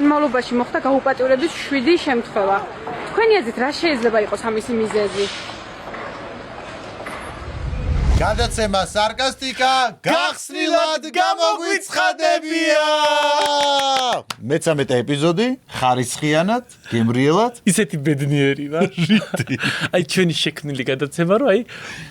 განმავლობაში მოხდა გაუპატიურების 7 შემთხვევა. თქვენი აზრით რა შეიძლება იყოს ამისი მიზეზი? გადაცემა სარკასტიკა გახსნილად გამოგვიცხადებია. მე-13 ეპიზოდი ხარისხიანად, გემრიელად, ისეთი ბედნიერი ვარ. აი ჩვენი შექმნილი გადაცემა რო აი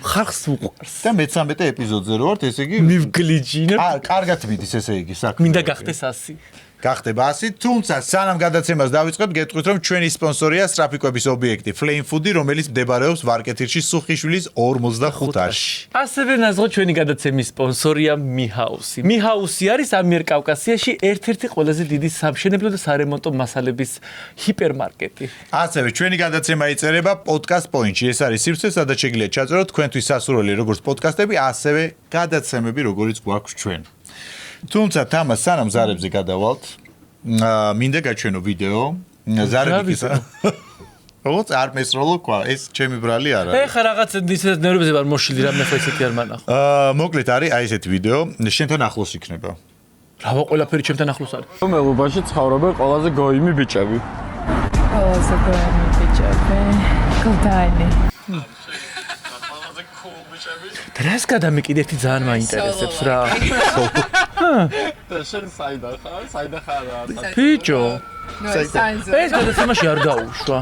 ხალხს უყვარს. და მე-13 ეპიზოდზე რო ვართ, ესე იგი მივგლიჯინებ. კარგად მიდის ესე იგი საქმე. მინდა გახდეს 100. გახდება 100, თუმცა სანამ გადაცემას დავიწყებთ, გეტყვით რომ ჩვენი სპონსორია სტრაფიკოების ობიექტი Flame Food, რომელიც მდებარეობს ვარკეთილში სუხიშვილის 45-ში. ასევე ნაზღო ჩვენი გადაცემის სპონსორია მიჰაუსი. მიჰაუსი არის ამიერკავკასიაში ერთ-ერთი ყველაზე დიდი სამშენებლო და სარემონტო მასალების ჰიპერმარკეტი. ასევე ჩვენი გადაცემა იწერება podcast point-ში. ეს არის სივრცე, სადაც შეგიძლიათ ჩაწეროთ თქვენთვის სასურველი როგორც პოდკასტები, ასევე გადაცემები, როგორიც გვაქვს ჩვენ. თუმცა თამას სანამ ზარებზე გადავალთ, მინდა გაჩვენო ვიდეო. ზარები კი როგორც არ მესროლო ყვა, ეს ჩემი ბრალი არა. ეხა რაღაც ისეთ ნერვებზე ვარ მოშლილი, რამე ხო ესეთი არ მანახო. მოკლედ არის აი ესეთი ვიდეო, შენთან ახლოს იქნება. რავა ყველაფერი ჩემთან ახლოს არის. მელობაში ცხოვრობენ ყველაზე გოიმი ბიჭები. ყველაზე გოიმი ბიჭები. გოდაინი. დრას გადამეკიდეთი ძალიან მაინტერესებს რა. შენ საიდან ხარ? ბიჭო. ეს გადაცემაში არ გაუშვა.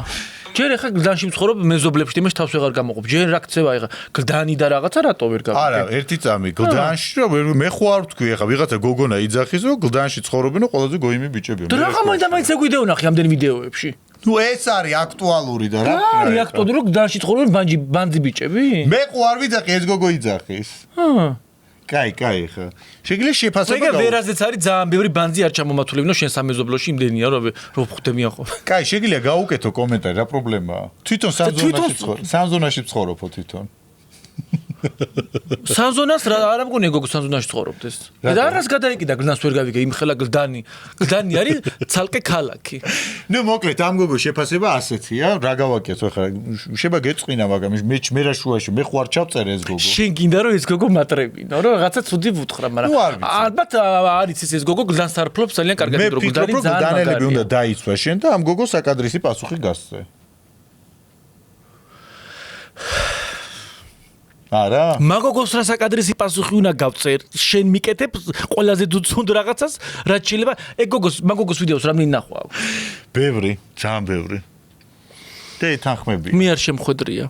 ჯერ ახლა გლდანში მცხოვრობ მეზობლებში იმაში თავს ვეღარ გამოყოფ. ჯერ რა ქცევა ახლა გლდანი და რაღაცა რატო ვერ გავიგე? არა, ერთი წამი გლდანში რომ მე ხო არ ვთქვი ახლა ვიღაცა გოგონა იძახის რომ გლდანში ცხოვრობენო ყველაზე გოიმი ბიჭებია. და რაღა მაინდა მაინც ეგ ვიდეო ნახე ამდენ ვიდეოებში. ნუ ეს არის აქტუალური და რა. არის აქტუალური რომ გლდანში ცხოვრობენ ბანძი ბიჭები? მე ხო არ ვიძახი ეს გოგო იძახის. კაი ხა. შეგიძლია შეფასება გაიგე ვერაზეც არის ძალიან ბევრი ბანძი არ ჩამომათულებინო შენ სამეზობლოში იმდენია რომ ხვდებიან ხო. კაი, შეგიძლია გაუკეთო კომენტარი, რა პრობლემაა? თვითონ სამზონაში ცხოვრობ თვითონ. სამზონას არ ამგონია გოგო სამზონაში ცხოვრობდეს. და არას გადაიკიდა გლდანს ვერ გავიგე იმ ხელა გლდანი არის ცალკე ქალაქი. ნუ მოკლედ ამ გოგო შეფასება ასეთია, რა გავაკეთო ხა შეიძლება გეწყინა მაგრამ მე რა შუაში მე ხო არ ჩავწერე ეს გოგო. შენ გინდა რომ ეს გოგო მატრებინო რომ რაღაცა ცუდი ვუთხრა მაგრამ ალბათ არის ეს გოგო გლდანს არფლობს ძალიან კარგად რომ გლდანი ძალიან დანელები უნდა დაიცვა შენ და ამ გოგოს საკადრისი პასუხი გასცე. არა? მაგოგოს რა საკადრისი პასუხი უნდა გავწერ? შენ მიკეთებ ყველაზე ძუნ რაღაცას, რაც შეიძლება ეგ მაგოგოს ვიდეოს რამდენი ნახვა აქვს? ბევრი, ძალიან ბევრი. და ეთანხმები. მე არ შემხვედრია.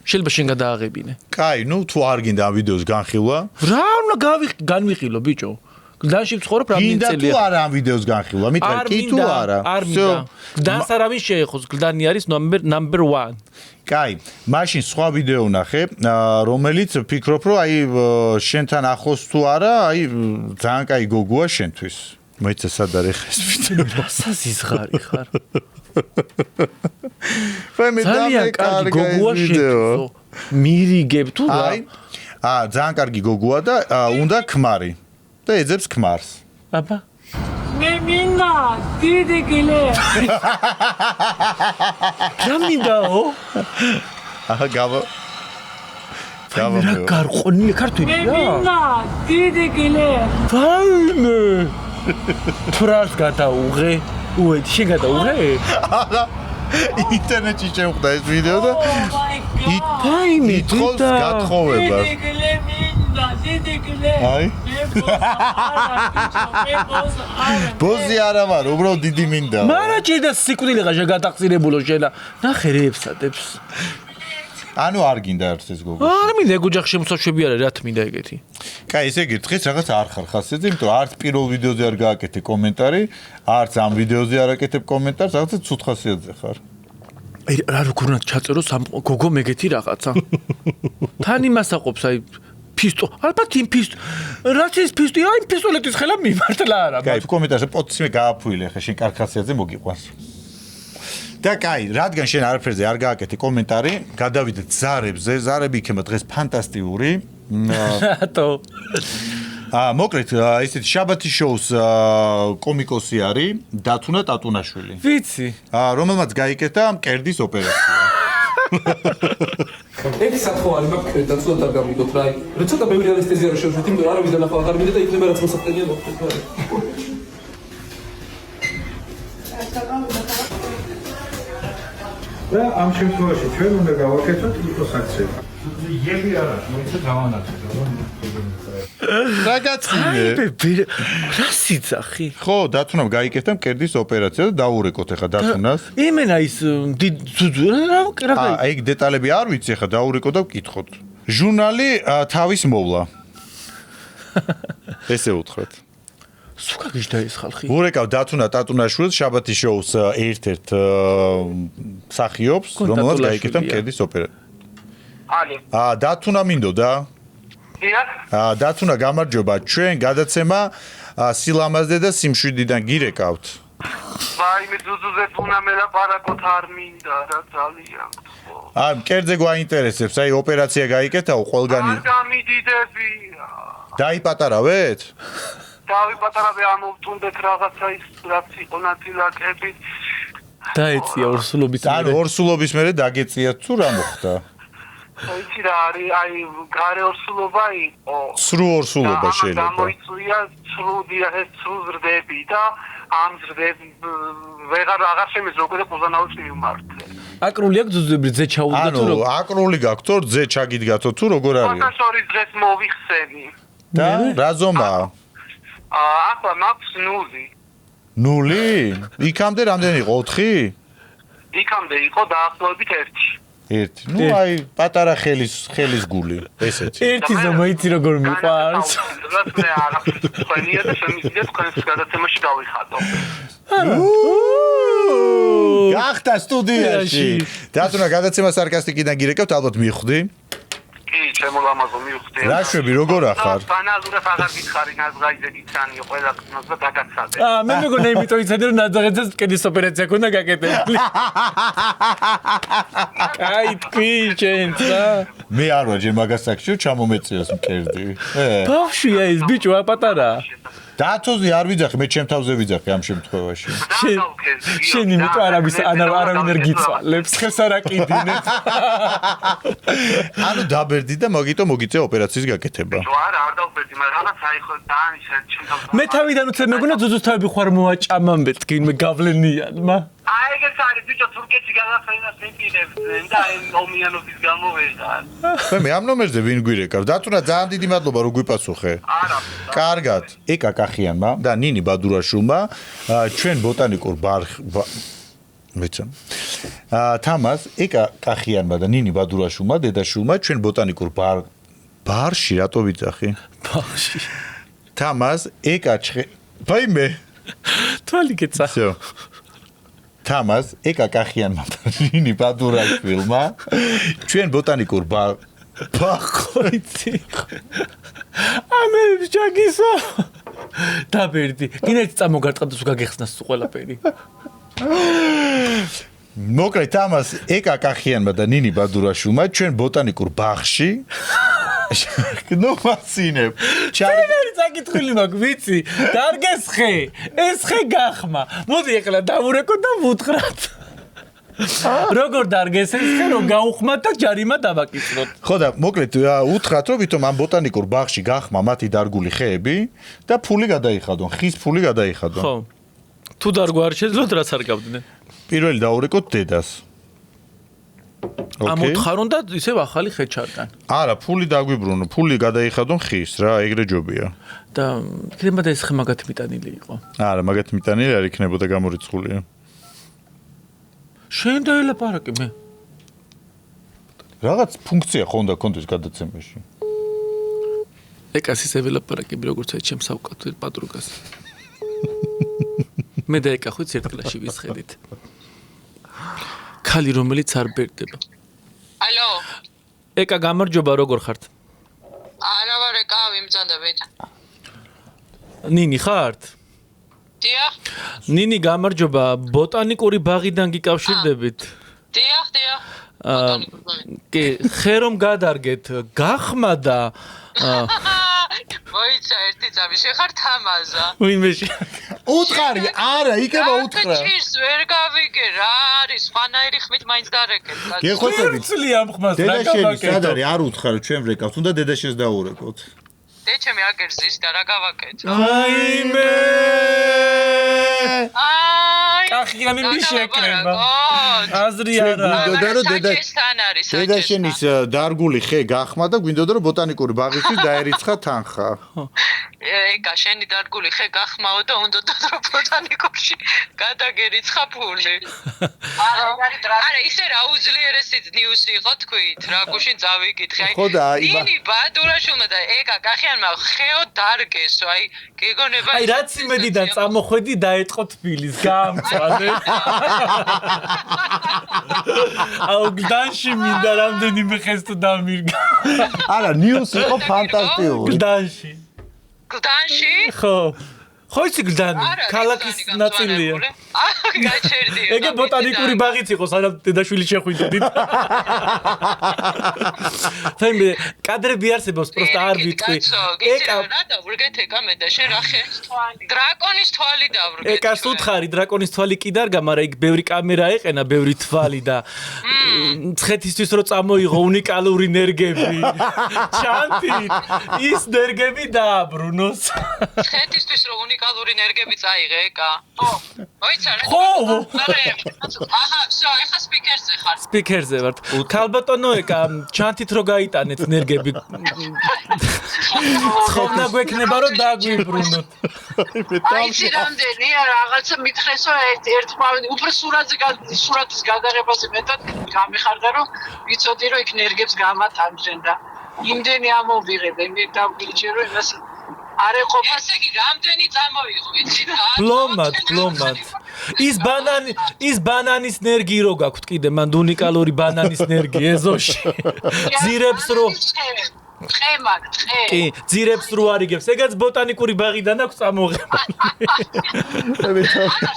შეიძლება შენ გადააღებინე. კაი, ნუ თუ არ გინდა ამ ვიდეოს განხილვა? რა უნდა განვიხილო ბიჭო? გლდანში ვცხოვრობ რამდენი წელია? გინდა თუ არა ამ ვიდეოს განხილვა? მითხარ კი თუ არა? არ მინდა. გლდანს არავინ შეეხოს, გლდანი არის number 1. კაი, მაშინ სხვა ვიდეო ნახე, რომელიც ვფიქრობ, რომ აი შენთან ახლოს თუ არა, აი ძალიან კაი გოგოა შენთვის. მოიცა სად არის ეს ვიდეო? რასაც იზღარი ხარ? ძალიან კარგი გოგოა შენთვის. მირიგებ თუ რა? ძალიან კარგი გოგოა და უნდა ქმარი. და ეძებს ქმარს. აბა მე მინდა დიდი გილე. რა მინდაო? გავა რა გარყონილი ქართული რა? მე მინდა დიდი გილე. ვაიმე. ფრას გადაუღე. უედი შენ გადაუღე? ინტერნეტში შემხვდა ეს ვიდეო და ვაიმე თხოვს გათხოვებას. დიდი გილე მინდა, დიდი გილე. აი ბოზი არა ვარ, უბრალოდ დიდი მინდა. მარა ჭირდა სიკვდილიღა შეგატახსირებულო შენა. ნახე რეებსადებს. ანუ არ გინდა არც ეს გოგო. არ მინდა ეგ ოჯახში შემოსაშვები არა, რა თმინდა ეგეთი. კაი, ესე იგი დღეს რაღაც არ ხარ ხასიათზე, იმიტომ რომ არც პირველ ვიდეოზე არ გააკეთე კომენტარი, არც ამ ვიდეოზე არ აკეთებ კომენტარს, რაღაცა ცუდ ხასიათზე ხარ. აი რა როგორ უნდა ჩაწეროს ამ გოგო მეგეთი რაღაცა. თან იმას აყოფს აი ფისტო, ალბათ იმ ფისტო. რაც ის ფისტო, აი პისტოლეტის ხელა მიმართლა არა. კაი, კომენტარზე პოტსიმე გააფუილე, ხა შენ კარგ ხასიათზე მოგიყვანს. და კაი, რადგან შენ არაფერზე არ გააკეთე კომენტარი, გადავიდეთ ზარებზე. ზარები იქნება დღეს ფანტასტიკური. რატო? მოკლედ, ესეთი შაბათის შოუს კომიკოსი არის დათუნა ტატუნაშვილი. ვიცი. რომელმაც გაიკეთა მკერდის ოპერაცია. ეგ სათხოვარი მაქვს და ცოტა არ გამიგოთ რა. როცა ბევრი ანესთეზია რო შევშვით, იმიტომ რომ არავის დანახვა აღარ მინდა და იქნება რაც მოსახდენია მოხდეს. და ამ შემთხვევაში ჩვენ უნდა გავაკეთოთ იპოსაქციები. იები არა, მოიცა დავანაცვლოთ. რაგაცინე. რა სიძახი? ხო, დათუნამ გაიკეთა მკერდის ოპერაცია და დაურეკოთ ახლა დათუნას. იმენა ის რა აი ეგ დეტალები არ ვიცი ახლა დაურეკოთ და ვკითხოთ. ჟურნალი თავის მოვლა. ესე უთხრათ. სუკა გიჟდა ეს ხალხი. ვურეკავ დათუნა ტატუნაშვილს შაბათის შოუს ერთ-ერთ მსახიობს, რომელსაც გაიკეთა მკერდის ოპერაცია. ალი. დათუნა მინდოდა? დიახ. დათუნა გამარჯობა, ჩვენ გადაცემა სილამაზე და სიმშვიდიდან გირეკავთ. ვაიმე ზუზუზე თუნა მელაპარაკოთ არ მინდა რა ძალიან. მკერდზე გვაინტერესებს, აი ოპერაცია გაიკეთაო ყველგანი. არ გამიდიდები. დაიპატარავეთ? დავიპატარავე ამოვტუნდეთ რაღაცა ის რაც იყო ნაწილაკები. დაეწია ორსულობის ანუ ორსულობის მერე დაგეწიათ თუ რა მოხდა? იცი რა არის აი გარე ორსულობა იყო. სრულ ორსულობა შეიძლება. გამოიწვია სრუდია ეს სრულ ზრდები და ამ ზრდები აღარ შემეძლო უკვე ყუზანაურს მიმართე. აკრული აქვს ზუზები ზე ჩაუდგა თუ ანუ აკრული გაქვთ თუ ზე ჩაგიდგათო თუ როგორ არის? ფოტოშორის დღეს მოვიხსენი. და რა ზომაა? ახლა მაქვს 0. 0? იქამდე რამდენი იყო? 4? იქამდე იყო დაახლოებით 1. 1. ნუ აი პატარა ხელის გული, ესეთი. ერთი ზომა იცი როგორ მიყვარს. მე აღარ ხონია და შემიძლია თქვენს გადაცემაში გავიხადო. გახდა სტუდიაში. დათუნა გადაცემა სარკასტიკიდან გირეკავთ, ალბათ მივხვდი. კი, ჩემო ლამაზო მივხვდი. რაშვები როგორ ახარ? ბანალურად აღარ გითხარი ნაზღაიზე გიცანიო ყველა ხმას და დაგაცადე. მე მეგონა იმიტომ იცადი რომ ნაძაღეცას კედის ოპერაცია ქონდა გაკეთებული. აი თქვი ჩენცა. მე არ ვარ ჯერ მაგას საქმეში ჩამომეწიოს მკერდი. ბავშვია ეს ბიჭო აპატარა. დათოზე არ ვიძახი, მე ჩემ თავზე ვიძახი ამ შემთხვევაში. შენ იმიტომ არავინ არ გიწვალებს, ხელს არ აკიდინებ. ანუ დაბერდი და მოგიწე ოპერაციის გაკეთება. არა, არ დავბერდი, მაგრამ რაღაც აიხო დაანიშა ჩემ თავზე. მე თავიდან უცებ მეგონა ზუზუს თავები ხوار მოაჭამან მეთქინმე გავლენიანმა. აი ეგეც არის ბიჭო თურქეთში გადახენა სიპირებდნენ და აი ნომიანობის გამოვეღარ. მე ამ ნომერზე ვინ გვირეკავ? დათუნა ძალიან დიდი მადლობა რომ გვიპასუხე. არა. კარგად. ეკა კახიანმა და ნინი ბადურაშვილმა ჩვენ ბოტანიკურ მეცა. თამას ეკა კახიანმა და ნინი ბადურაშვილმა დედაშვილმა ჩვენ ბოტანიკურ ბარში რატო ვიძახი? ბარში. თამას ეკა ბაიმე თვალი გეცა. всё. თამას ეკა კახიანმა და ნინი ბადურაშვილმა ჩვენ ბოტანიკურ ბახოიცი. ამებს ჯაგისო. დაბერდი. კიდეც წამოგარტყა და სულ გაგეხსნას ყველაფერი. მოკლედ თამას ეკა კახიანმა და ნინი ბადურაშვილმა ჩვენ ბოტანიკურ ბაღში ნუ მასინებ. ჩარგერი წაკითხული მაქვს, ვიცი. დარგეს ხე. ეს ხე გახმა. მოდი ახლა დავურეკო და ვუთხრათ. როგორ დარგეს ეს ხე რომ გაუხმათ და ჯარიმა დავაკისროთ. ხო და მოკლედ უთხრათ რომ ვითომ ამ ბოტანიკურ ბაღში გახმა მათი დარგული ხეები და ფული გადაიხადონ, ხის ფული გადაიხადონ. ხო. თუ დარგვა არ შეძლოთ რაც არ გავდნენ. პირველი დაურეკოთ დედას. ამ უთხარონ და ისევ ახალი ხე ჩარგან. არა, ფული დაგვიბრუნო, ფული გადაიხადონ ხის რა, ეგრე ჯობია. და იქნებოდა ეს ხე მაგათ მიტანილი იყო. არა, მაგათ მიტანილი არ იქნებოდა გამორიცხულია. შენ დაელაპარაკე მე. რაღაც ფუნქცია ხონდა კონდეს გადაცემაში. ეკას ისე ველაპარაკები როგორც აი ჩემს ავკატ პატრულკას. მე და ეკა ხუთ ერთ კლასში ვისხედით. ქალი რომელიც არ ბერდება. ალო. ეკა გამარჯობა როგორ ხართ? არა ვარ ეკა ვიმწოდებით. ნინი ხართ? დიახ. ნინი გამარჯობა ბოტანიკური ბაღიდან გიკავშირდებით. დიახ. კი ხე რომ გადარგეთ გახმა და მოიცა ერთი წამი შეხარ თამაზა. ვინმე უთხარი არა იქება უთხრა. ჭირს ვერ გავიგე რა არის ხანაირი ხმით მაინც გარეკეთ. გეხოცებით. ცლი ამ ხმას რა დედაშენი გავაკეთო? სად არის არ უთხარ ჩვენ ვრეკავთ უნდა დედაშენს დაურეკოთ. დეჩემი აგერძის და რა გავაკეთო? აიმე! აი! კახიანი მიშეკრება. აზრი არა. გვინდოდა რომ საჭესთან არის, დედა შენის დარგული ხე გახმა და გვინდოდა რომ ბოტანიკური ბაღისთვის დაერიცხა თანხა. ეგა შენი დარგული ხე გახმაო და უნდოდა რომ ბოტანიკურში გადაგერიცხა ფული. არა, ისე რა უძლიერესი ნიუსი იყო თქვით, რა გუშინ წავიკითხე. ნინი ბადურაშვილმა და ეგა კახიანმა ხეო დარგესო, აი გეგონება აი რაც იმედიდან წამოხვედი დაეწყო თბილის გამწვანე. აუ გდანში მინდა რამდენიმე ხეს თუ დამირგა. არა, ნიუსი იყო ფანტასტიკური. გდანში. გდანში? ხო. ხო იცი გდანი, ქალაქის ნაწილია. გაჩერდი. ეგე ბოტანიკური ბაღიც იყო, სანამ დედაშვილი შეხვიდოდით. თემე კადრები არსებობს, პროსტა არ ვიტყვი. ეკა რა დავრგეთ ეკა მე და შენ რა ხეს თვალი. დრაკონის თვალი დავრგეთ. ეკას უთხარი, დრაკონის თვალი კი დარგა, მაგრამ იქ ბევრი კამერა ეყენა, ბევრი თვალი და ცხეთისთვის რო წამოიღო უნიკალური ნერგები. ჩანთით ის ნერგები დააბრუნოს. ცხეთისთვის რო უნიკალური ნერგები წაიღე ეკა. ხო. მოიცარ? ხო. აჰა, всё, ეხა სპიკერზე ხარ. სპიკერზე ვარ. ქალბატონო ეკა, ჩანთით რო გაიტანეთ ნერგები. ხოვნა გვექნება რომ დააგვიბრუნოთ. აი იცი რამდენია რაღაცა მითხრესო ერთმა უფრო სურათის გადაღებაზე მეტად გამიხარდა რომ ვიცოდი რომ იქ ნერგებს გამატანდნენ და იმდენი ამოვიღებ მე დავგვიჭე რომ იმას არ ეყოფა ესე იგი რამდენი წამოიღო იცი ბლომად ის ბანანის ნერგი რო გაქვთ კიდე მან უნიკალური ბანანის ნერგი ეზოში ძირებს რო ტყე მაგ ტყე კი ძირებს რო არიგებს ეგაც ბოტანიკური ბაღიდან აქვს წამოღებული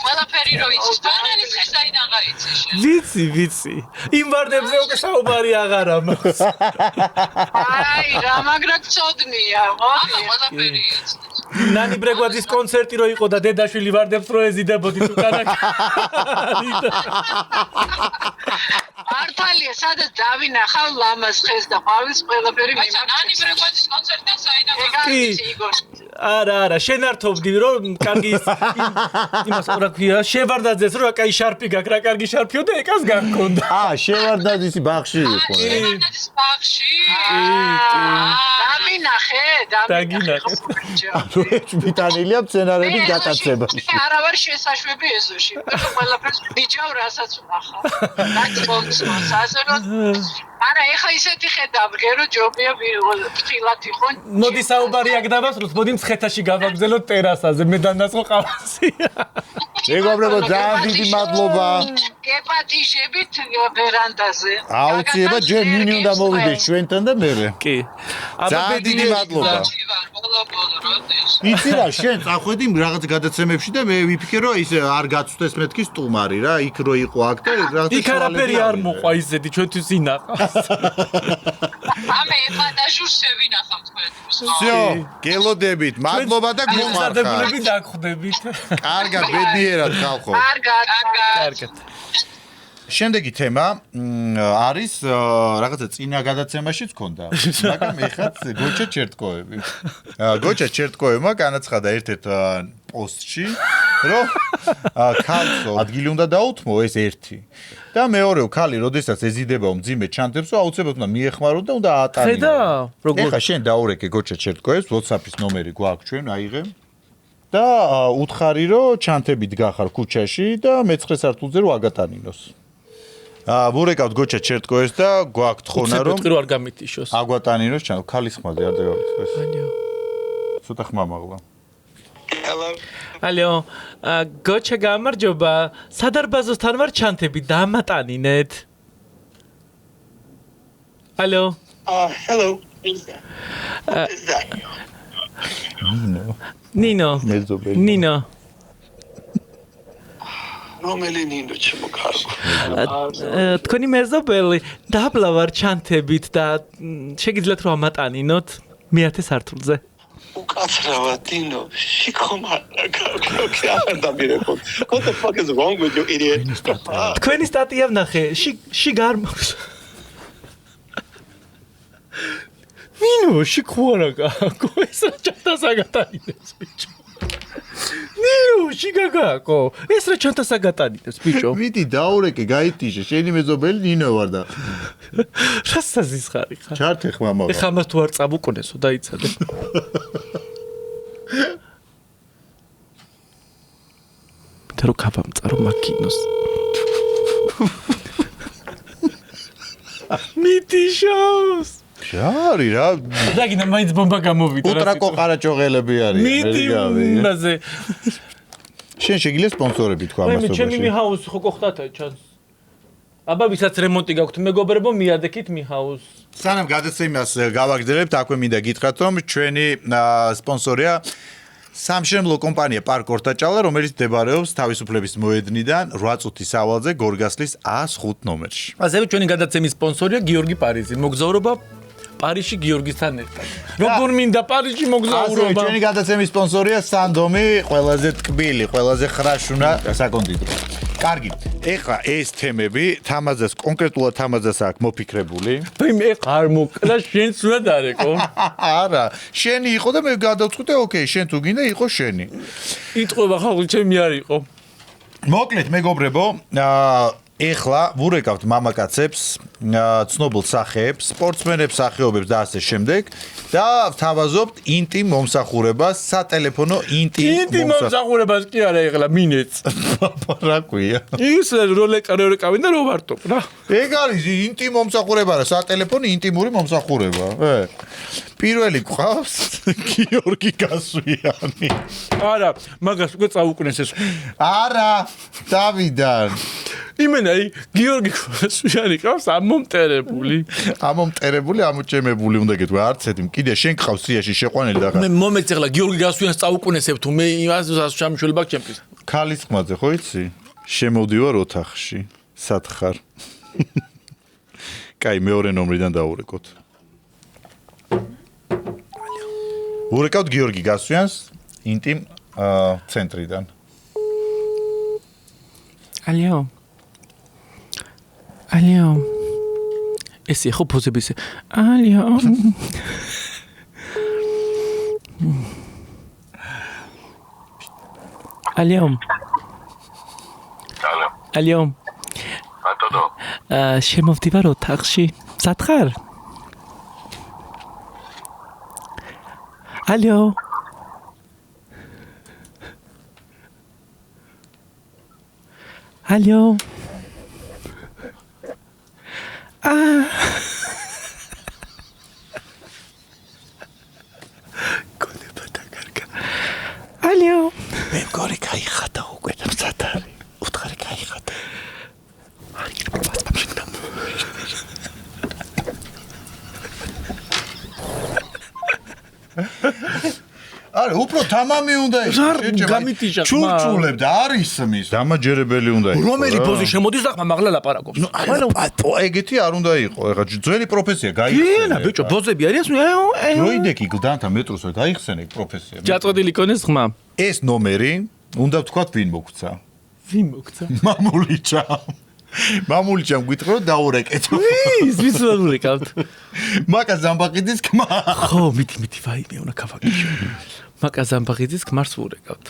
ყველაფერი რო იცის ბანანის ხეს დაიდან გაიცე შენ ვიცი იმ ვარდებზე უკვე საუბარი აღარა მაქვს აი რა მაგრად წოდნია მოდი ყველაფერი იცის ნანი ბრეგვაძის კონცერტი რო იყო და დედაშვილი ვარდებს რო ეზიდებოდით უკანა არტალია სადაც დავინახავ ლამას ხეს და ყავის ყველაფერი მიმართ ნანი ბრეგვაძის კონცერტთან საიდან გაგიცი იგორ არა შენ არ თობდი რომ კარგი იმას რა ქვია შევარდაძეს რომ კაი შარფი გაქვს რა კარგი შარფიო და ეკას გაქონდა შევარდაძის ბაღში იყო შევარდაძის ბაღში დაგინახე მიტანილია მცენარების გატაცებაში არა ვარ შესაშვები ეზოში ყველაფერს ბიჭავ რასაც ვნახა დაწონს ასე რომ არა ეხა ისეთი ხედავგე რომ ჯობია ფრთხილად იყო მოდი საუბარი აქ დავასრულოთ მოდი მცხეთაში გავაგზავნოთ ტერასაზე მე დანასხო ყავასია მეგობრებო ძალიან დიდი მადლობა გეპატიჟებით ვერანდაზე აუცილებლად ჯერ ნინი უნდა მოვიდეს ჩვენთან და მე კი ძალიან დიდი მადლობა იცი რა შენ წახვედი რაღაც გადაცემებში და მე ვიფიქრე რომ ის არ გაწვდეს მეთქი სტუმარი რა იქ რო იყო აქ და რაღაც იქ არაფერი არ მოყვა ისეთი ჩვენთვის ინახავს ამე ეპატაჟურს შევინახავ თქვენთვის всё გელოდებით მადლობა და გულმარხავ დაგხვდებით კარგად ბედნიერად ხალხო კარგად შემდეგი თემა არის რაღაცა წინა გადაცემაშიც ქონდა მაგრამ ეხლა გოჩა ჩერტკოები გოჩა ჩერტკოებმა განაცხადა ერთ-ერთ პოსტში რომ ქალწო ადგილი უნდა დაუთმო ეს ერთი და მეორე ქალი როდესაც ეზიდებაო მძიმე ჩანთებსო აუცილებლად უნდა მიეხმარო და უნდა აატანიო ხედა როგორ ეხლა შენ დაურეკე გოჩა ჩერტკოებს WhatsApp-ის ნომერი გვაქვს ჩვენ აიღე და უთხარი რომ ჩანთებით გახარ ქუჩაში და მე-9 სართულზე რო აგატანინოს ვურეკავთ გოჩა ჩერტკოეს და გვაქვთ ხონა რომ უცებ არ გამიტიშოს აგვატანინოს ჩან ქალის ხმაზე არ დაგავიწყდეს ცოტა ხმა მაღლა ალო გოჩა გამარჯობა სადარბაზოსთან ვარ ჩანთები დამატანინეთ ალო hello ნინო ნინო რომელი ნინო ჩემოქარგო თქვენი მეზობელი დაბლა ვარ ჩანთებით და შეგიძლიათ რომ ამატანინოთ მე-10 სართულზე უკაცრავად ნინო შიქომარ არ დამირეკო what the fuck is wrong with you idiot თქვენი სტატია ვნახე შიგ არ მაქვს ნინოში ხوارაკა ეს რა ჩანთასაგატანიდეს ბიჭო ნინოში გაგაკო ეს რა ჩანთასაგატანიდეს ბიჭო ვიდი დაურეკე გაიტიშე შენი მეზობელი ნინო ვარ და რა საზისხარი ხარ ჩართე ხმამა ეხა მას თუ არ წაბუკონესო დაიცადე თერო კაბამწარო მაკინოს მიტიშოს შარი რა დაგინა მაინც ბომბა გამოვიდა უტრაკო ყარაჭოღელები არის მიტიმაზე შენ შეგიძლია სპონსორები თქვა ამასობაში ჩემი მიჰაუსი ხო გხდათა ჩანს აბა ვისაც რემონტი გაქვთ მეგობრებო მიადექით მიჰაუს სანამ გადაცემას გავაგრძელებთ აქვე მინდა გითხრათ რომ ჩვენი სპონსორია სამშენებლო კომპანია პარკ ორტაჭალა რომელიც მდებარეობს თავისუფლების მოედნიდან 8 წუთის ავალზე გორგასლის 105 ნომერში ასევე ჩვენი გადაცემის სპონსორია გიორგი პარიზი მოგზაურობა პარიზში გიორგისთან ერთად როგორ მინდა პარიზში მოგზაურობა ჩვენი გადაცემის სპონსორია სანდომი ყველაზე ტკბილი ყველაზე ხრაშუნა საკონდიტრო კარგი ეხლა ეს თემები თამაზას კონკრეტულად თამაზას აქვს მოფიქრებული მე ხარ მოკლა შენს უნდა დარეკო არა შენი იყო და მე გადავწყვიტე ოკეი შენ თუ გინდა იყო შენი იტყვება ხალხი ჩემი არ იყო მოკლედ მეგობრებო ეხლა ვურეკავთ მამაკაცებს ცნობილ სახეებს სპორტსმენებს სახეობებს და ასე შემდეგ და ვთავაზობთ ინტიმ მომსახურებას სატელეფონო ინტიმ მომსახურებას კი არა ეხლა მინეც რა ქვია ის როლეკავენ და რო ვარტობ რა ეგ არის ინტიმ მომსახურება რა სატელეფონო ინტიმური მომსახურება პირველი ყავს გიორგი გასვიანი არა მაგას უკვე წაუკვნეს ეს არა დავიდან იმენა გიორგი გასვიანი ყავს ამომტერებული ამოჭემებული უნდა გეთქვა არც ეთი კიდე შენ ყავს სიაში შეყვანილი და მე მომეც ეხლა გიორგი გასვიანს წაუკვნესებ თუ მე იმას სამშველება ჩემთვის ქალის ხმაზე ხო იცი შემოვდივარ ოთახში სათხარ კაი მეორე ნომრიდან დაურეკოთ ვურეკავთ გიორგი გასვიანს ინტიმ ცენტრიდან ალიო ეს ხო ფოზების ალიო ალიო ატოდო შემოვდივარ ოთახში სათხარ ალიო ალიო ალიო მე მგონი გაიხადა უკვე და მზადარი უთხარი გაიხადა არ იქნება მასპამშინდა არა უფრო თამამი უნდა ის გამიტიშა ჩურჩულებ და არ ისმის დამაჯერებელი უნდა იყოს რომელი ბოზი შემოდის და მაღლა ლაპარაკობს ეგეთი არ უნდა იყო ეხლა ძველი პროფესია გაიხსენე ენა ბიჭო ბოზები არის როიდეკი გლდანთა მეტროს ვერ გაიხსენე პროფესია ჯაწოდილი კონეს ხმა ეს ნომერი უნდა ვთქვათ ვინ მოგცა მამულიჩამ გითხრა რომ დაურეკეთო ვის დაურეკავთ მაკა ზამბაყიძის ქმარ ხო მიდი ვაიმე უნდა გავაგიშო მაკა ზამბაყიძის ქმარს ვურეკავთ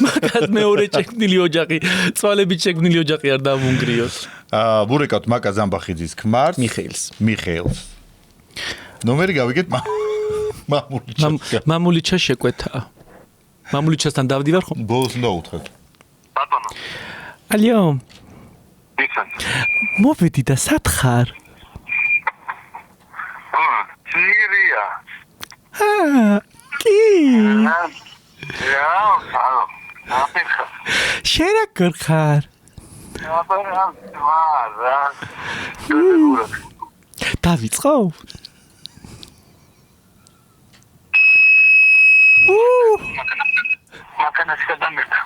მაკას მეორე ჩეკნილი ოჯახი წვალებით ჩეკნილი ოჯახი არ დავუნგრიოს ვურეკავთ მაკა ზამბაყიძის ქმარს მიხეილს ნომერი გავიგეთ მამულიჩა შეკვეთა მამულიჩასთან დავდივარ ხო ბოლოს უნდა უთხრათ ბატონო ალიო ვიქან მოვედი და სათხარ ციგრია კი ალო აფერხა შენ რა გქარ დავიწყო მაკანას გადამერდა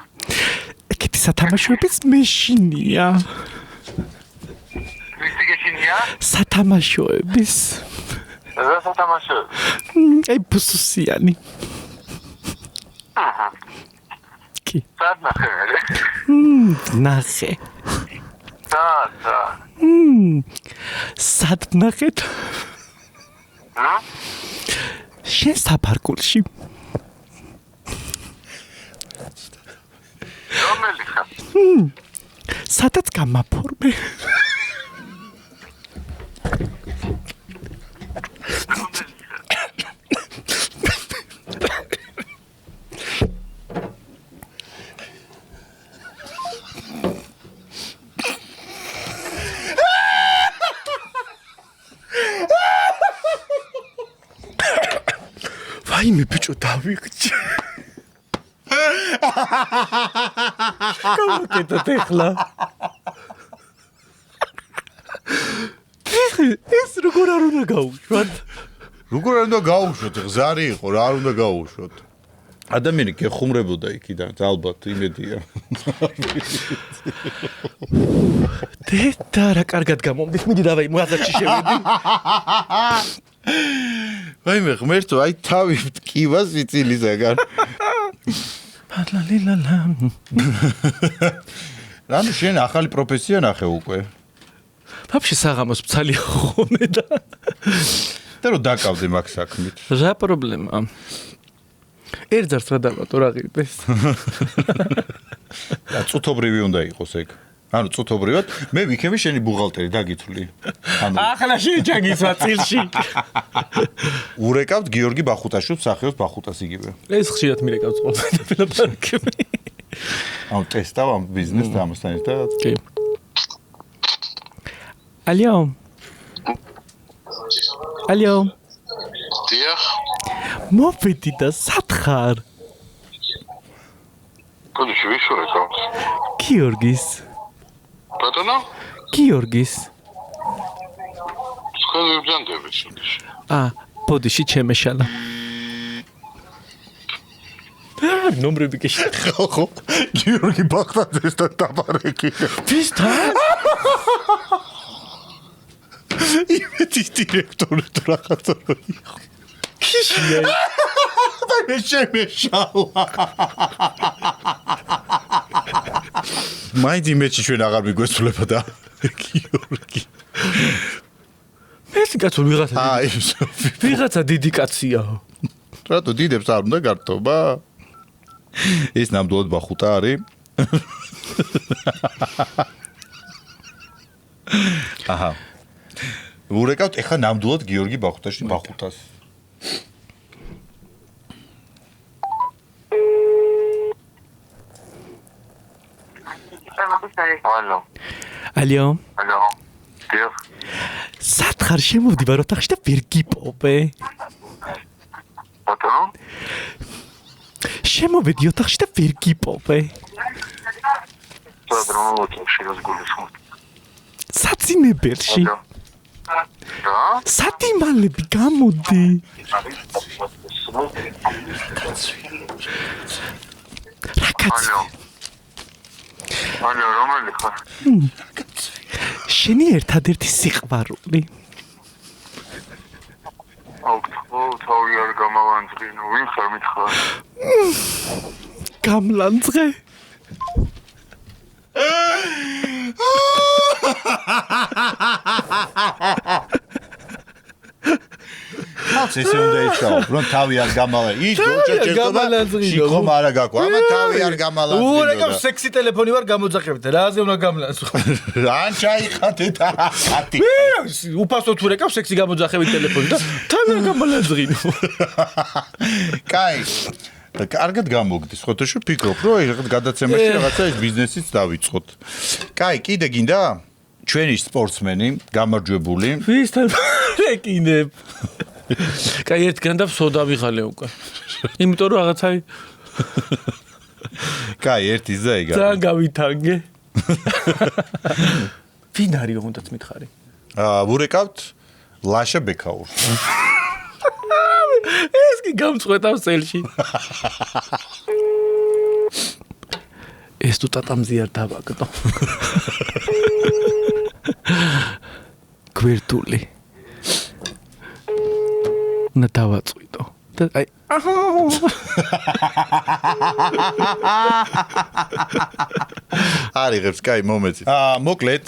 ეკეთი სათამაშოების მეშინია ვისიგეშინია სათამაშოების რა სათამაშო აი ბუსუსიანი აჰა კი სად ნახე ნახე სად სად ნახეთ შენ საფარკულში. რომელი ხარ? სადაც გამაფორმე. ვაიმე ბიჭო დავიღჭი. გამოკეთოთ ეხლა. ეს როგორ არ უნდა გაუშვათ? როგორ არ უნდა გაუშვოთ? ზარი იყო, რა არ უნდა გაუშვოთ? ადამიანი გეხუმრებოდა იქიდან, ალბათ იმედია. დედა რა კარგად გამომდის, მიდი დავაი მაღაზიაში შევედი. ვაიმე ღმერთო, აი თავი ტკივას ვიწილისაგან. ლალალალა. რანუ შენ ახალი პროფესია ნახე უკვე. ვაფშე საღამოს მცალია ხოლმე და და რო დაკავდე მაგ საქმით. რა პრობლემაა? ერთზარს რა დავატო რა ღირდეს. და წუთობრივი უნდა იყოს ეგ. ანუ წუთობრივად მე ვიქები შენი ბუღალტერი დაგითვლი. ანუ ახლა შეჭაგისვა წილში. ურეკავთ გიორგი ბახუტაშვილს, სახეოს ბახუტას იგივე. ეს ხშირად მირეკავს ყოველდღე ლაპარაკები. ანუ ტესტავ ამ ბიზნესს ამასთან ერთად. კი. ალო. ალო. დიახ. მოვედი და სათხარ. კოდიში ვიშურეკავს. გიორგის. ბატონო? გიორგის. თქვენ ვიბრძანდებით სულიში. ბოდიში ჩემეშალა. ნომრები კი ხო, გიორგი ბახტაძესთან დაბარეკი. ვისთან? იმეთის დირექტორი თუ რაღაცა იყო. ქიშია. და მე შემეშალა. მაინც იმეჩი ჩვენ აღარ მიგვესწრება და გიორგი. ეს კაცო ვიღაცა. აი, ვიღაცა დიდი კაცია. რატო დიდებს არ უნდა გარტობა? ეს ნამდვილად ბახუტა არის. აჰა. ურეკავთ ეხა ნამდვილად გიორგი ბახუტაში ბახუტას. ალო. ალო. ალო. დიახ. სათხარ შემოვდივარ ოთახში და ვერ გიპოვე. ბატონო? შემოვედი ოთახში და ვერ გიპოვე. სադրომოთში გასგულისხმობ. საწინებელში. რა? სათიმალები გამოდი. რა კაცი? ალო, რომელი ხარ? შენი ერთადერთი სიყვარული. თავი არ გამავანძღინო, ვინ ხარ მითხრა? გამლანძღე. ხალხს ესე უნდა იცავ, რომ თავი არ გამალა. ის გოჭერჭერტობა შიქომ არა გაქვს. ამა თავი არ გამალა. ურეკავს სექსი ტელეფონი ვარ გამოძახებთ. რაზე უნდა გამლანძღო? ან ჩაიხათე და ათი. უფასოდ ურეკავს სექსი გამოძახებით ტელეფონი და თავი არ გამლანძღინო. კაი. და კარგად გამოგდის, ხოთოში ფიქრობ, რომ რაღაც გადაცემაში რაღაცა ეს ბიზნესიც დავიწყოთ. კაი, კიდე გინდა? ჩვენი სპორტსმენი, გამარჯვებული. ვისთან რეკინებ? კაი, ერთგან და სოდა ვიღალე უკვე. იმიტომ რომ რაღაცაი კაი, ერთი ზაიგა. ძალიან გავითანგე. ვინ არის უნდა მითხარი? ვურეკავთ ლაშა ბექაურს. ეს კი გამწყვეტავს წელში. ეს თუ ტატამზე არ დავაგდო. გვერდული. უნდა დავაწვიდო. და აი არიღებს, კაი, მომეცით. მოკლედ,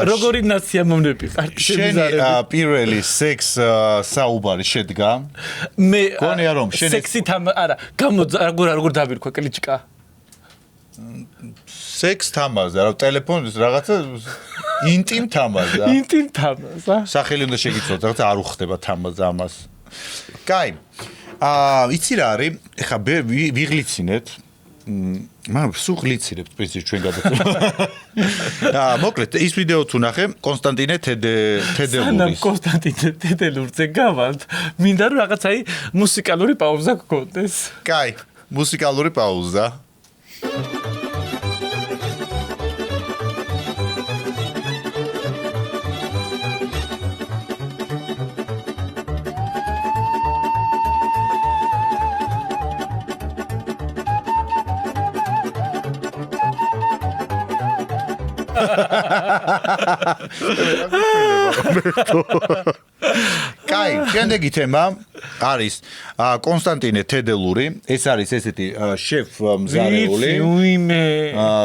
როგორი ნაცია-მომნები ხარ? შენი პირველი სექს საუბარი შედგა. მე გონია რომ შენ სექსით არა, როგორ დავირქვა კლიჩკა? სექს თამაზე, რა ტელეფონის რაღაცა ინტიმ თამაზე. ინტიმ თამაზა. სახელი უნდა შეგიცნოთ, რაღაცა არ უხდება თამაზე ამას. კაი. იცი რა არის? ეხა ვიღლიცინეთ. მაგრამ სულ გლიცინებთ პრინციპში ჩვენ გადაცემა. მოკლედ ის ვიდეო თუ ნახე კონსტანტინე თედელურის. სანამ კონსტანტინე თედელურზე გავალთ, მინდა რომ რაღაც აი მუსიკალური პაუზა გქონდეს. კაი, მუსიკალური პაუზა. კაი, შემდეგი თემა არის კონსტანტინე თედელური. ეს არის ესეთი შეფ მზარეული.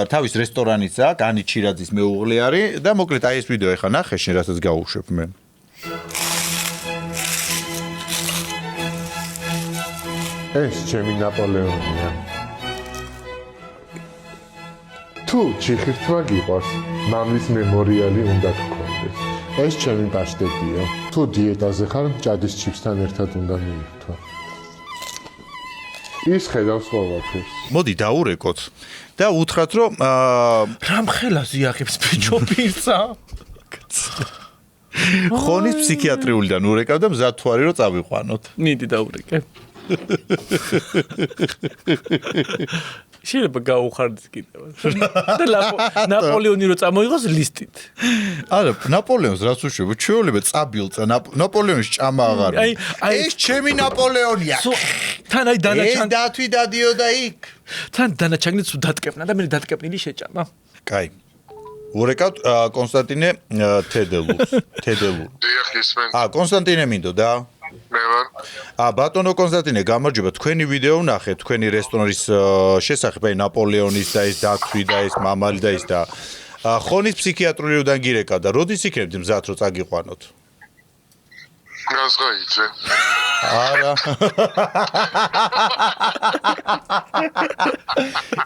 თავის რესტორანიც აქვს, ანი ჩირაძის მეუღლე არის და მოკლედ აი ეს ვიდეო ეხა ნახე შენ რასაც გავუშვებ მე. ეს ჩემი ნაპოლეონია. თუ ჩიხირთმა გიყვარს, მამის მემორიალი უნდა გქონდეს. ეს ჩემი პაშტეტია. თუ დიეტაზე ხარ, ჭადის ჩიფსთან ერთად უნდა მიირთვა. ის ხედავს ყველაფერს. მოდი დაურეკოთ და უთხრათ რომ რამხელას იახებს ბიჭო პირცა? ხონის ფსიქიატრიულიდან ურეკავ და მზად თუ არის რომ წავიყვანოთ. მიდი დაურეკე. შეიძლება გაუხარდეს კიდევ. და ნაპოლეონი რო წამოიღოს ლისტით. არა, ნაპოლეონს რაც უშვებ, ჩვეულებრივ წაბილწა ნაპოლეონის ჭამა აღარ. ეს ჩემი ნაპოლეონია. თან აი დანაჩანი დათვი დადიოდა იქ. თან დანაჩანი თუ დატკეპნა და მე დატკეპნილი შეჭამა. კაი. ურეკავთ კონსტანტინე თედელურს. დიახ, ისმენ. კონსტანტინე მინდოდა? მე ვარ. ბატონო კონსტანტინე, გამარჯობა, თქვენი ვიდეო ვნახე, თქვენი რესტორანის შესახებ, აი ნაპოლეონის და ეს დათვი და ეს მამალი და ეს და ხონის ფსიქიატრიულიდან გირეკა და როდის იქნებთ მზად რომ წაგიყვანოთ? გასღაიძე. არა.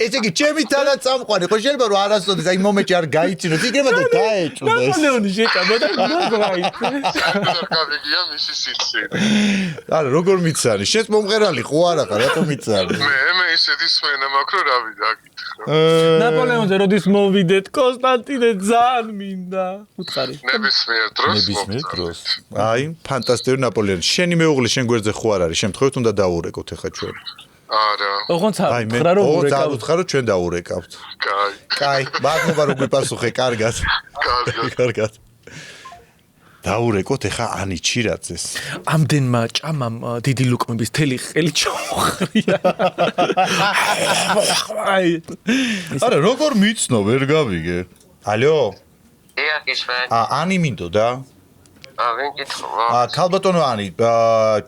ესე იგი, ჩემი თანაც წამყვანი, ხო შეიძლება რომ არასოდეს აი მომენტში არ გაიცინოთ, იქნება და დაეჭვდეს. ნაპოლეონი შეჭამა და გაიცა. არ გავიგია მისი სიცი. არა, როგორ მიცანი? შენს მომღერალი ხო არა ხარ, რატომ მიცანი? მე ისეთი სმენა მაქვს რომ რავი დაგითხრა. ნაპოლეონზე როდის მოვიდეთ, კონსტანტინე ძალიან მინდა. უთხარი. ნებისმიერ დროს. აი, ფანტასტიკური ნაპოლეონი. შენი მეუღლე შენ გვერდზე ხო არ არის? შემთხვევით უნდა დაურეკოთ ახლა ჩვენ. არა. ოღონდ უთხრა რომ ურეკავთ. უთხრა რომ ჩვენ დაურეკავთ. კაი, მადლობა რომ გვიპასუხე, კარგად. კარგად. დაურეკოთ ახლა ანი ჩირაძეს. ამდენმა ჭამამ დიდი ლუკმების თელი ხელი ჩაუხრია. არა, როგორ მიცნო, ვერ გავიგე. ალო? დიახ, ისმენ. ანი მინდოდა? ვინ გითხრა? ქალბატონო ანი,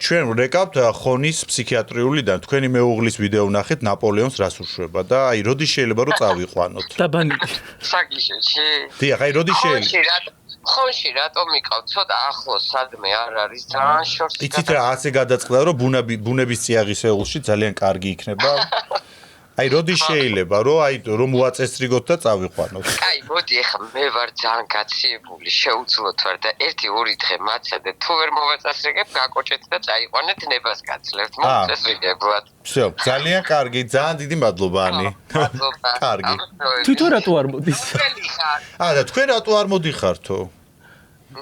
ჩვენ ვრეკავთ ხონის ფსიქიატრიულიდან, თქვენი მეუღლის ვიდეო ვნახეთ ნაპოლეონს რას უშვება და აი როდის შეიძლება რომ წავიყვანოთ? დაბანიკი. საგიშეში. დიახ, აი როდის შეიძლება? ხონში რატომ მიყავ? ცოტა ახლოს სადმე არ არის, ძალიან შორს. იცით რა, ასე გადაწყდა რომ ბუნების წიაღისეულში ძალიან კარგი იქნება. აი როდის შეიძლება რომ უაწესრიგოთ და წავიყვანოთ. აი, მოდი ახლა მე ვარ ძალიან გაციებული, შეუძლოთ ვარ და 1-2 დღე მაცადეთ. თუ ვერ მოვაწესრიგებ, გაკოჭეთ და წაიყვანეთ ნებას გაცლებთ. მოვაწესრიგებლად. всё, ძალიან კარგი, ძალიან დიდი მადლობა ანი. კარგი. თვითონ რატო არ მოდის? და თქვენ რატო არ მოდიხართო?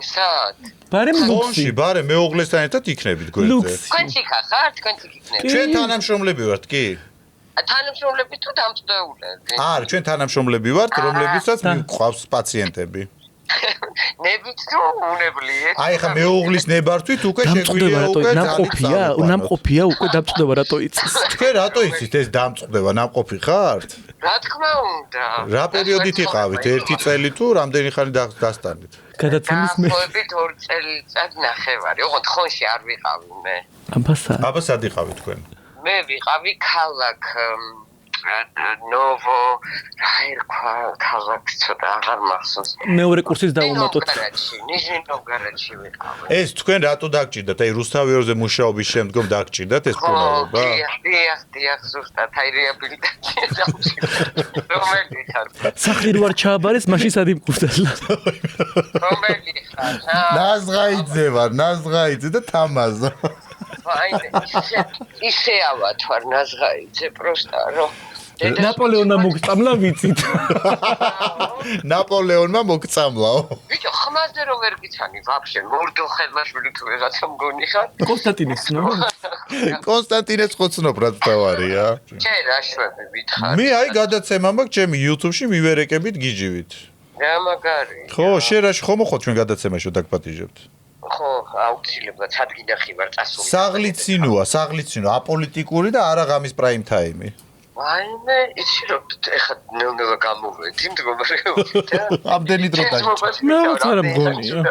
სად? ბარემ ლუქსი, ბარემ მეუღლესთან ერთად იქნებით გვერდზე. თქვენში ხარ, თქვენში იქნებით. ჩვენ თანამშრომლები ვართ, კი? თანამშრომლები თუ დამწყდეულები? არა, ჩვენ თანამშრომლები ვართ, რომლებიცაც მიყავს პაციენტები. ნებით თუ უნებლიეთ? აი ხა მეუღლის ნებართვით უკვე შეგვიძლია უკვე ნამყოფია უკვე დამწყდება რატო იცის? თქვენ რატო იცით ეს დამწყდება, ნამყოფი ხართ? რა თქმა უნდა. რა პერიოდით იყავით? 1 წელი თუ რამდენი ხანი დასტანით? გადაცემის მე. დაახლოებით 2 წელიწად ნახევარი. ოღონდ ხონში არ ვიყავი მე. აბასა. აბა სად იყავით თქვენ? მე ვიყავი ქალაქ ნოვო რაირქვა ქალაქს ცოტა აღარ მახსოვს მეორე კურსის დაუმატოთ ნიჟნი-ნოვგოროდში ვიყავი ეს თქვენ რატო დაგჭირდათ? აი რუსთავიორზე მუშაობის შემდგომ დაგჭირდათ ეს პრობლემა? დიახ, ზუსტად, აი რეაბილიტაცია დავჭირდა. რომელი ხარ? სახლი რო არ ჩააბარეს, მაშინ სად იმკურდალა? რომელი ხარ? ნაზღაიძე ვარ, ნაზღაიძე და თამაზო. აი, ისე ავათვარ ნაზღაიძე, პროსტა, რომ ნაპოლეონმა მოგწამლა ვიცით. ნაპოლეონმა მოგწამლაო. ბიჭო, ხმაზე რო ვერ გიცანი, ვაფშე, მორდო ხელმაშვილი თუ ვიღაცა მგონი ხარ? კონსტანტინეს ნო? კონსტანტინეს ხოცნობ რაც დავარია. ჩე რა შვები ვითხარ? მე აი გადაცემა მაქვს ჩემი YouTube-ში მივერეკებით გიჯივით. რა მაგარი. ხო, შერაში ხომ ხო ჩვენ გადაცემაში დაგპატიჟებთ? ხო, აუცილებლად სადგინახი ვარ წასული. საღლიცინოა, საღლიცინო, აპოლიტიკური და არა ღამის პრაიმ თაიმი. ვაიმე, იცი რომ ეხლა ნელ-ნელა გამოვედი მდგომარეობით და ამდენი დრო დაიჭირა. მეც არ მგონია.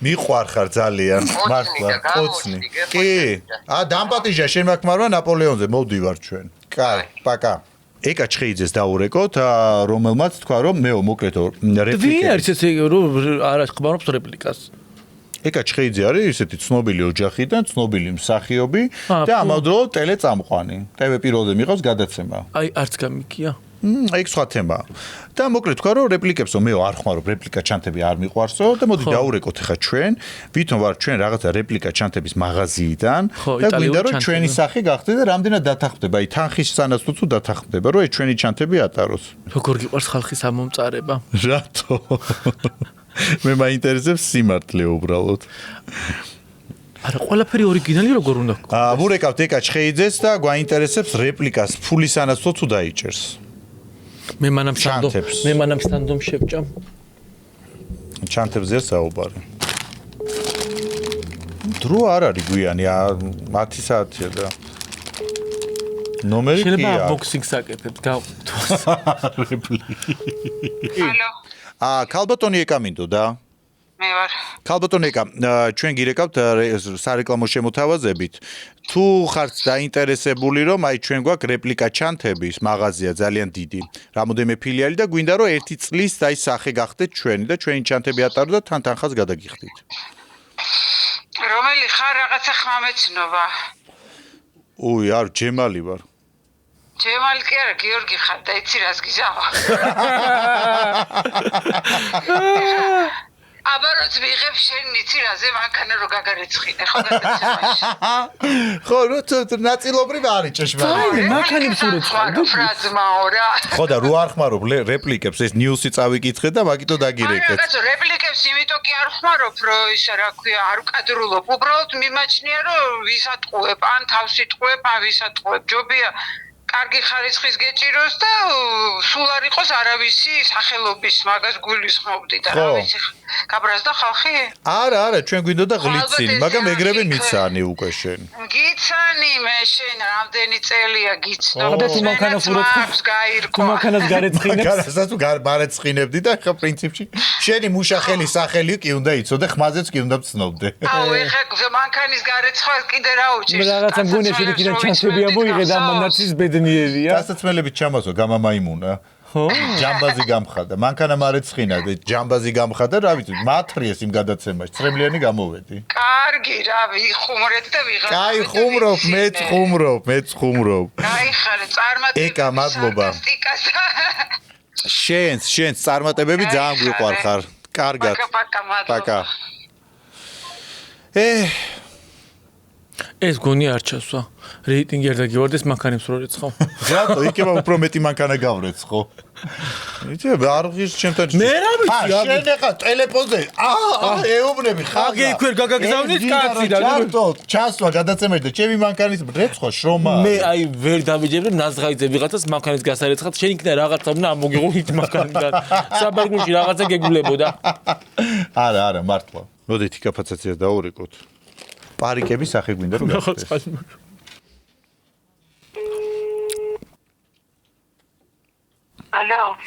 მიყვარხარ ძალიან, მართლა, კოცნი. კი, დამპატიჟა შენ მაქვს ნაპოლეონზე, მოვდივარ ჩვენ. კაი, პაკა. ეკა ჩხეიძეს დაურეკოთ, რომელმაც თქვა რომ მეო მოკლედო რეპლიკა. ვინ არის ესე რომ არ ხმარობს რეპლიკას? ეკა ჩხეიძე არის ისეთი ცნობილი ოჯახიდან, ცნობილი მსახიობი და ამავდროულად ტელეწამყვანი. TV პირველზე მიყავს გადაცემა. აი არც გამიქია. ეგ სხვა თემაა. და მოკლედ თქვა რომ რეპლიკებსო მეო არ ხმარობ, რეპლიკა ჩანთები არ მიყვარსო და მოდი დაურეკოთ ახლა ჩვენ, ვითომ ვარ ჩვენ რაღაცა რეპლიკა ჩანთების მაღაზიიდან და გვინდა რომ ჩვენი სახე გახდე და რამდენად დათანხმდება, აი თანხის სანაცვლოდ თუ დათანხმდება, რომ ეს ჩვენი ჩანთები ატაროს. როგორ გიყვარს ხალხის ამომწარება? რატო? მე მაინტერესებს სიმართლე უბრალოდ. არა, ყველაფერი ორიგინალი როგორ უნდა გქონდეს? ვურეკავთ ეკა ჩხეიძეს და გვაინტერესებს რეპლიკას ფულის სანაცვლოდ თუ დაიჭერს. მე მანამ სტანდომ შევჭამ. ჩანთებზეა საუბარი. დრო არ არის გვიანი, 10 საათია და ნომერი კი შეიძლება აქვს. ბოქსინგს აკეთებთ, გავყოთ. ალო. ქალბატონი ეკა მინდოდა? მე ვარ. ქალბატონი ეკა, ჩვენ გირეკავთ სარეკლამო შემოთავაზებით. თუ ხართ დაინტერესებული რომ აი ჩვენ გვაქვს რეპლიკა ჩანთების მაღაზია ძალიან დიდი. რამოდენიმე ფილიალი და გვინდა რომ ერთი წლის აი სახე გახდეთ ჩვენი და ჩვენი ჩანთები ატარო და თან თანხას გადაგიხდით. რომელი ხარ რაღაცა ხმამეცნობა? უი, არ ჯემალი ვარ. ჯემალი კი არა, გიორგი ხარ და იცი რას გიზავა. აბაროც ვიღებ შენ იცი რაზე მანქანა რო გაგარეცხინე ხო გადაცემაში. ხო, ნაწილობრივ არის ჭეშმარიტი. მანქანებს ურეცხავ. ფრაზმაო რა. ხო და რო არ ხმარობ რეპლიკებს ეს ნიუსი წავიკითხე და მაგითო დაგირეკეთ. აი რაღაცა რეპლიკებს იმიტომ კი არ ხმარობ რომ ისა რა ქვია არ უკადრულობ. უბრალოდ მიმაჩნია რომ ვისატყუებ, ან თავს იტყუებ, ან ვისატყუებ. ჯობია კარგი ხარისხის გეჭიროს და სულ არ იყოს არავისი სახელობის მაგას გულისხმობდი და რა ვიცი გაბრაზდა ხალხი? არა, ჩვენ გვინდოდა ღლიცინი, მაგრამ ეგრევე მიცანი უკვე შენ. გიცანი მე შენ რამდენი წელია გიცნობ. და თუ მანქანას ურეცხავ, თუ მანქანას გარეცხინებს. გარასაც თუ მარეცხინებდი და ხა პრინციპში შენი მუშახელი სახელი კი უნდა იცოდე, ხმაზეც კი უნდა ვცნობდე. აუ ეხა მანქანის გარეცხვას კიდე რა უჭირს? რაღაცა მგონია შენ იქიდან ჩანთები ამოიღე და მანაცის ბედნიერია. დასაცმელებით ჩამოსვა გამამაიმუნა. ხო? ჯამბაზი გამხადა. მანქანა მარეცხინა და ჯამბაზი გამხადა, რა ვიცი, მათრიეს იმ გადაცემაში. წრემლიანი გამოვედი. კარგი, რა ვიხუმრეთ და ვიღარ. კაი, ხუმრობ, მეც ხუმრობ. კაი ხარ, წარმატებული. ეკა, მადლობა. შენს წარმატებები ძალიან გვიყვარხარ. კარგად. პაკა. ეს გონი არ ჩასვა. რეიტინგი არ დაგივარდეს მანქანებს რო რეცხავ. რატო იქება უფრო მეტი მანქანა გავრეცხო? იცი, არ ღირს ჩემთან. მე რა ვიცი, შენ ახლა ტელეფონზე ეუბნები ხარ. აგი იქ ვერ გაგაგზავნით კაცი და რატო ჩასვა გადაცემაში და ჩემი მანქანის რეცხვა შრომა. მე აი ვერ დავიჯერებ ნაზღაიძე ვიღაცას მანქანის გასარეცხად, შენ იქნა რაღაცა უნდა ამოგიღო იქ მანქანიდან. საბარგულში რაღაცა გეგულებოდა. არა, მართლა. მოდით კაპაციტეტს დაურეკოთ. პარიკები სახე გვინდა რომ გახდეს. ალო.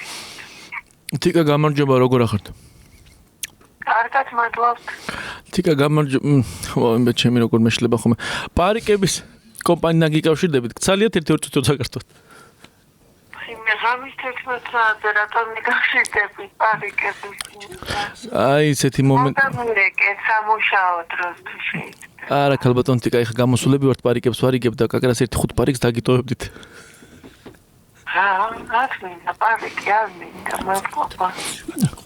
თიკა გამარჯობა, როგორ ახართ? კარგად მადლობთ. თიკა გამარჯობა, ჩემი როგორ მეშლება ხოლმე. პარიკების კომპანიიდან გიკავშირდებით, გცალიათ ერთ-ერთ წუთი საქართველოს. მე ღამის 16 საათზე რატომ მიგახსენებთ პარიკების? აი, ესეთი მომენტი. გამიგეკეთ სამუშაო დროს თუ შეიძლება. არა, ქალბატონ თიკა, ეხა გამოსულები ვართ პარიკებს ვარიგებ და კაკრას 1-5 პარიკს დაგიტოვებდით. მინდა პარიკი არ მინდა მადლობა.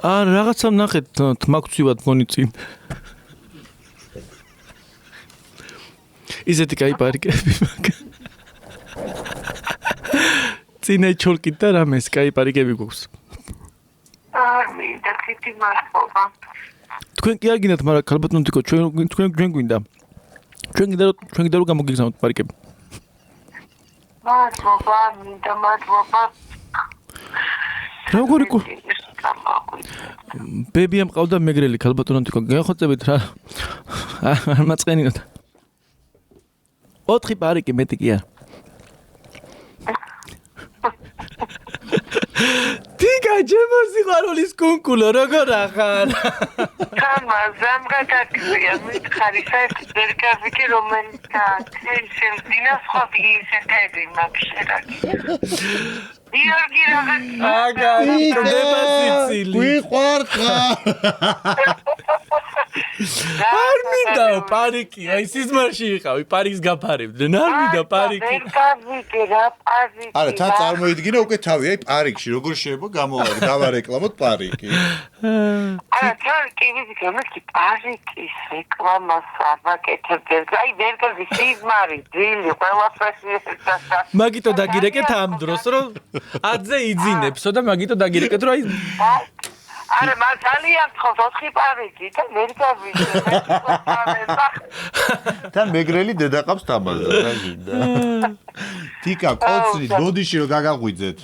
არა, რაღაცა ნახეთ, თმაგვცივად მგონი წინ. ისეთი კაი პარიკები მაგ. წინა ჩოლკით და რამეს კაი პარიკები გვაქვს. არ მინდა კეთი მადლობა. თქვენ კი არ გინდათ, მაგრამ ქალბატონ თიკო, ჩვენ გვინდა. ჩვენ გინდა რომ გამოგიგზავნოთ პარიკები. მადლობა, მინდა მადლობა. როგორი კუ? ბებია მყავდა მეგრელი ქალბატონ თიკო, გახოცებით რა. არ მაწყენინოთ. 4 პარიკი მეტი კი არ. თიკა ჩემო სიყვარულის კუნკულო როგორ ახარ? ხამა ზამღათაკია მითხარი საერთოდ ვერ გავიგე რომელიც ჩემს დინას ხობი ისეთები მაგშერაკი. იორგი რაღაც აგარი დება სიცილი. ვიყვარდა. არ მინდა პარიკი, აი სიზმარში იყავი, პარიკს გაფარებდნენ. არ მინდა პარიკი. ვერ გავიგე რა პარიკი. არა, თან წარმოიდგინე უკვე თავი, აი პარიკში როგორ შეიძლება გავარეკლამოთ პარიკი. არა, თან კი ვიცი, მეთქი პარიკის რეკლამას არ ვაკეთებდეს. აი ვერ გავიგე სიზმარი, ძილი, ყველაფერი ესაა. მაგიტო დაგირეკეთ ამ დროს, რომ ადზე იძინებსო და მაგიტო დაგირეკეთ, რომ აი არა, მას ძალიან თხოვს 4 პარიკი და ვერ გავიგე. თან მეგრელი დედაყავს თამაზა, რა გინდა. თიკა, კოცრი, ბოდიში რომ გაგაღვიძეთ.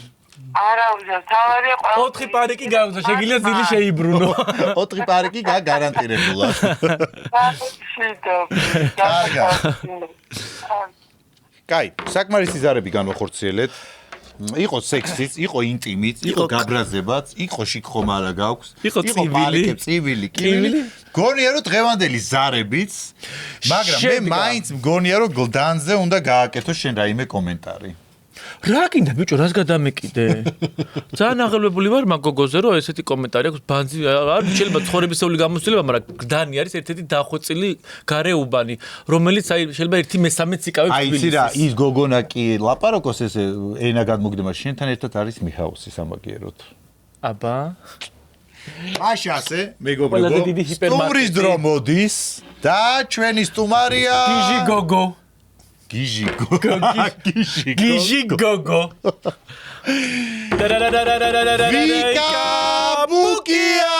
არა, თავარი ყველა 4 პარიკი გავგზა, შეგიძლია ძილი შეიბრუნო. 4 პარიკი გარანტირებულა. კარგა. კაი, საკმარისი ზარები განვახორციელეთ. იყო სექსიც, იყო ინტიმიც, იყო გაბრაზებაც, იყო შიქხომალა გაქვს, იყო წივილი, კივილი. გონია რომ დღევანდელი ზარებიც, მაგრამ მე მაინც მგონია რომ გლდანზე უნდა გააკეთო შენ რაიმე კომენტარი. რა გინდა ბიჭო, რას გადამეკიდე? ძალიან აღელვებული ვარ მაგ გოგოზე, რომ ესეთი კომენტარი აქვს ბანძი, არ შეიძლება ცხოვრებისეული გამოცდილება, მაგრამ გდანი არის ერთ-ერთი დახვეწილი გარეუბანი, რომელიც აი შეიძლება 1/3 იკავებს თბილისის. აი იცი რა, ის გოგონა კი ლაპარაკოს ესე ენა გადმოგდემა შენთან ერთად არის მიჰაუსი სამაგიეროდ. აბა. აშასე, მეგობრებო, სტუმრის დრო მოდის და ჩვენი სტუმარია გიჟი გოგო. გიჟი გოგო. ვიკა ბუკია.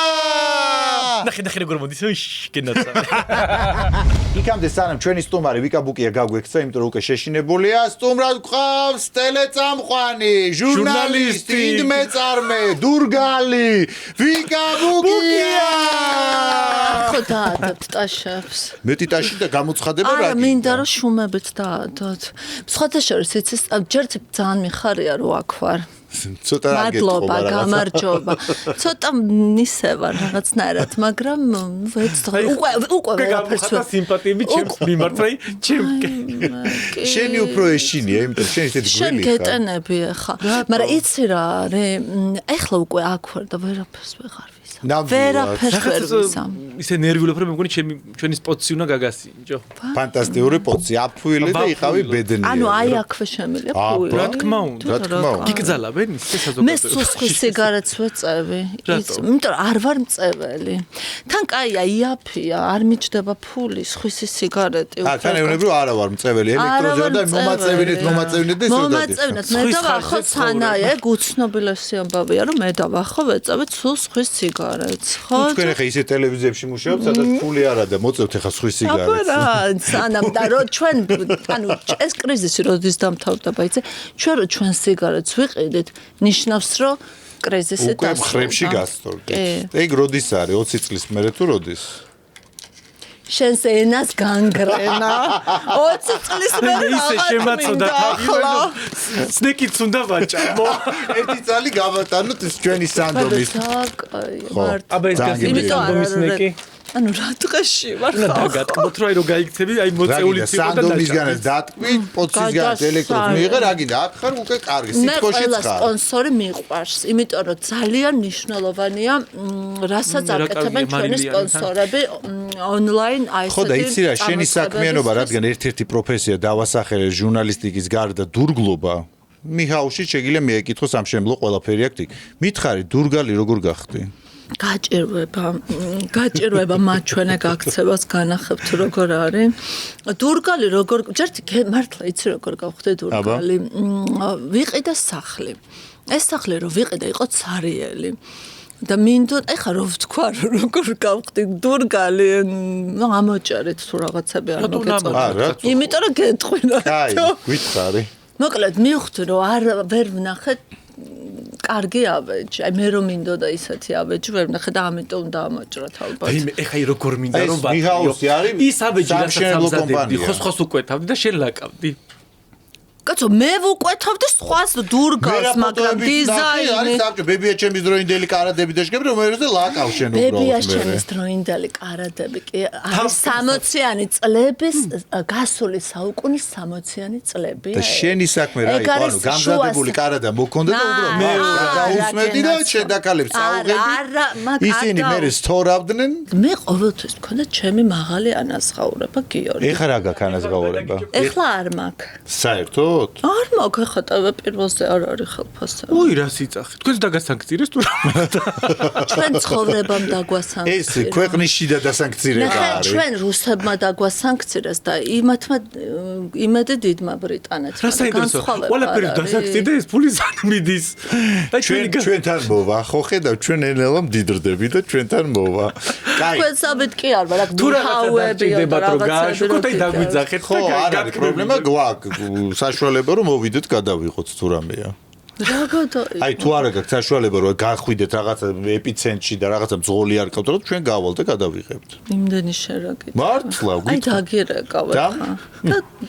ნახე როგორ მოდის, შეგენაცა. იქამდე სანამ ჩვენი სტუმარი ვიკა ბუკია გაგვექცა, იმიტომ რომ უკვე შეშინებულია, სტუმრად გვყავს ტელეწამყვანი, ჟურნალისტი, ინდმეწარმე, დურგალი, ვიკა ბუკია. ხო დაადოთ ტაშებს. მეტი ტაში და გამოცხადება რა? არა, მინდა რომ შუმებით დაადოთ. სხვათა შორის იცი, ჯერ ძალიან მიხარია რომ აქ ვარ. ცოტა რა გეტყობა მადლობა, გამარჯობა. ცოტა ისე ვარ რაღაცნაირად, მაგრამ ვეცდღე. უკვე ვერაფერს ვარ. სიმპათიები ჩემს მიმართ, აი, ჩემკე. შენი უფრო ეშინია, იმიტომ შენ ისეთი გველი ხარ. შენ გეტენები ახლა. მაგრამ იცი რა არის, ეხლა უკვე აქ ვარ და ვერაფერს ვეღარ ვიზამ. ვერაფერს ვერ ვიზამ. ისე ნერვიულობ რომ მე მგონი ჩვენი სპოტსი უნდა გაგასინჯო. ფანტასტიკური პოცი, აფუილე და იყავი ბედნიერი. ანუ აი აქვე შემიძლია ფუილე. რა თქმა უნდა. გიგზალა მე სუსხვის სიგარეტს ვეწევი. იმიტომ არ ვარ მწეველი. თან კაია, იაფია, არ მიჩდება ფული, სხვისი სიგარეტი. თან ეუბნები არა ვარ მწეველი, ელექტროზე და მომაწევინეთ და ეს რა მომაწევინეთ, მე დავახო სანაი, ეგ უცნობილესი ამბავია, რომ მე დავახო ვეწევი სუსხვის სიგარეტს, ხო? თქვენ ახლა ისე ტელევიზიებში მუშაობთ, სადაც ფული არა და მოწევთ ახლა სხვის სიგარეტს. აბა რა, სანამ და რო ჩვენ, ანუ ეს კრიზისი როდის დამთავრდება, იცი? ჩვენ რო ჩვენ სიგარეტს ვიყიდით, ნიშნავს რომ კრიზისი დასრულდა. უკვე ხრებში გასწორდით. ეგ როდის არის? 20 წლის მერე თუ როდის? შენს ენას განგრენა 20 წლის მერე ისე შემაწოდა ახლა სნეკიც უნდა ვაჭამო ერთი წალი გავატანოთ ჩვენი სანდრომის აბა ეს გასული სანდრომის ნეკი ანუ რა დღეში ვარ და დაგატყობთ რომ აი რო გაიქცები აი მოწეული ციყო და სანდრომისგანაც დატყვი პოცისგანაც ელექტროს მიიღე რა გინდა აქ ხარ უკვე კარგი სიტყვაშიც ხარ მე ყველა სპონსორი მიყვარს იმიტომ რომ ძალიან მნიშვნელოვანია რასაც აკეთებენ ჩვენი სპონსორები ონლაინ აი ხო და იცი რა შენი საქმიანობა რადგან ერთ-ერთი პროფესია დავასახელე ჟურნალისტიკის გარდა დურგლობა მიჰაუში შეგიძლია მიეკითხოს ამ შემძლო ყველაფერი აქ მითხარი დურგალი როგორ გახდი გაჭირვება მათ ჩვენა გაქცევას განახებთ როგორ არის დურგალი როგორ ჯერტი მართლა იცი როგორ გავხდე დურგალი ვიყიდა სახლი ეს სახლი რო ვიყიდა იყო ცარიელი და მინდოდა ეხა რო ვთქვა როგორ გავხდი დურგალი ამოჭერეთ თუ რაღაცები არ მოგეწონა იმიტომ რომ გეტყვინა აი ვითხარი მოკლედ მივხვდი რომ არ ვერ ვნახე კარგი ავეჯი. აი მე რომ მინდოდა ისეთი ავეჯი ვერ ვნახე და ამიტომ დაამოჭრათ ალბათ. აი მე ეხა როგორ მინდა რომ მიჰაუსი არის ის ავეჯი რასაც ამზადებდი ხოს უკვეთავდი და შენ ლაკავდი. კაცო მე ვუკვეთავდი სხვას დურგალს მაგრამ დიზაინი არის საბჭო ბებია ჩემის დროინდელი კარადები და შეგები რომ ეროზე ლაკავ შენ უბრალოდ ბებია ჩემის დროინდელი კარადები კი არის 60-იანი წლების გასული საუკუნის 60-იანი წლები და შენი საქმე რა იყო ანუ გამზადებული კარადა მოქონდა და უბრალოდ მე დაუსმედი და შედაკალებს წაუღებდი ისინი მე სწორავდნენ მე ყოველთვის მქონდა ჩემი მაღალი ანაზღაურება გიორგი ეხლა რა გაქვს ანაზღაურება ეხლა არ მაქვს საერთოდ არ მაქვს ხა ტევე პირველზე არ არის ხელფასება. ოი რა სიწახი. თქვენს დაგასანქცირეს თუ რა? ჩვენ ცხოვრებამ დაგვასანქცირეს. ეს ქვეყნის შიდა დასანქცირება არის. ჩვენ რუსებმა დაგვასანქცირეს და იმათმა იმედი დიდმა ბრიტანეთმა. რა საინტერესო. ყველაფერი დასანქცირდა ეს ფული სად მიდის? და ჩვენთან მოვა. ხო ხედავ ჩვენ ენელა მდიდრდები და ჩვენთან მოვა. კაი. თქვენ საბეთ კი არ ვარ, აქ დუჰაუები და რაღაცები. და დაგვიძახეთ ხო არ არის პრობლემა გვაქვს. საშუალება რომ მოვიდეთ გადავიღოთ თუ რამეა რა გადაიღო აი თუ არა გაქვს საშუალება რომ გახვიდეთ რაღაცა ეპიცენტრში და რაღაცა მძღოლი არ ყავთ რომ ჩვენ გავალ და გადავიღებთ იმდენი შერაკეთ მართლა აი დაგირეკავ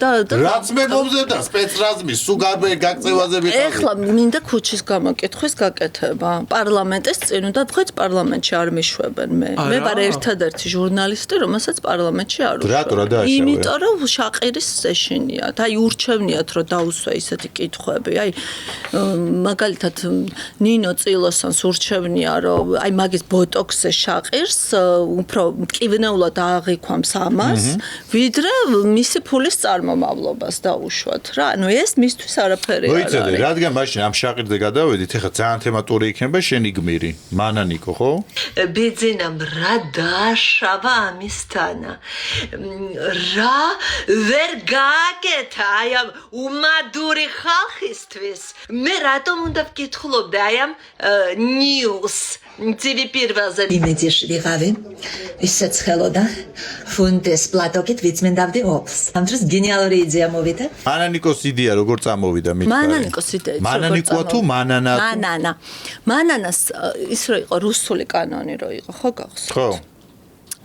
და რაც მე მომზადდა სპეცრაზმის სულ გაგწევაზე ვიყავი ეხლა მინდა ქუჩის გამოკითხვის გაკეთება პარლამენტის წინ უნდა ვხეთ პარლამენტში არ მიშვებენ მე ვარ ერთადერთი ჟურნალისტი რომელსაც პარლამენტში არ უშვებენ რატო რა დააშავე იმიტომ რომ შაყირის სეშინია და აი ურჩევნიათ რომ დაუსვა ისეთი კითხვები აი მაგალითად ნინო წილოსანს ურჩევნია რომ აი მაგის ბოტოქსზე შაყირს უფრო მკივნეულად აღიქვამს ამას ვიდრე მისი ფულის წარმომავლობას დაუშვათ რა ანუ ეს მისთვის არაფერი არ არის მოიცადე რადგან მაშინ ამ შაყირზე გადავედით ეხლა ძალიან თემატური იქნება შენი გმირი მანანიკო ხო ბიძინამ რა დააშავა ამისთანა რა ვერ გააკეთა აი ამ უმადური ხალხისთვის მე რატომ უნდა ვკითხულობდე აი ამ ნიუს TV პირველზე იმედიში ვიღავი ისეც ხელოდა ფუნდეს პლატოკით ვიცმენდავდი ოფს ამ დროს გენიალური იდეა მოვიდა მანანიკოს იდეა როგორ წამოვიდა მithari მანანიკოს იდეა მანანიკოა თუ მანანა მანანას ის რო იყო რუსული კანონი რო იყო ხო გახსოვთ ხო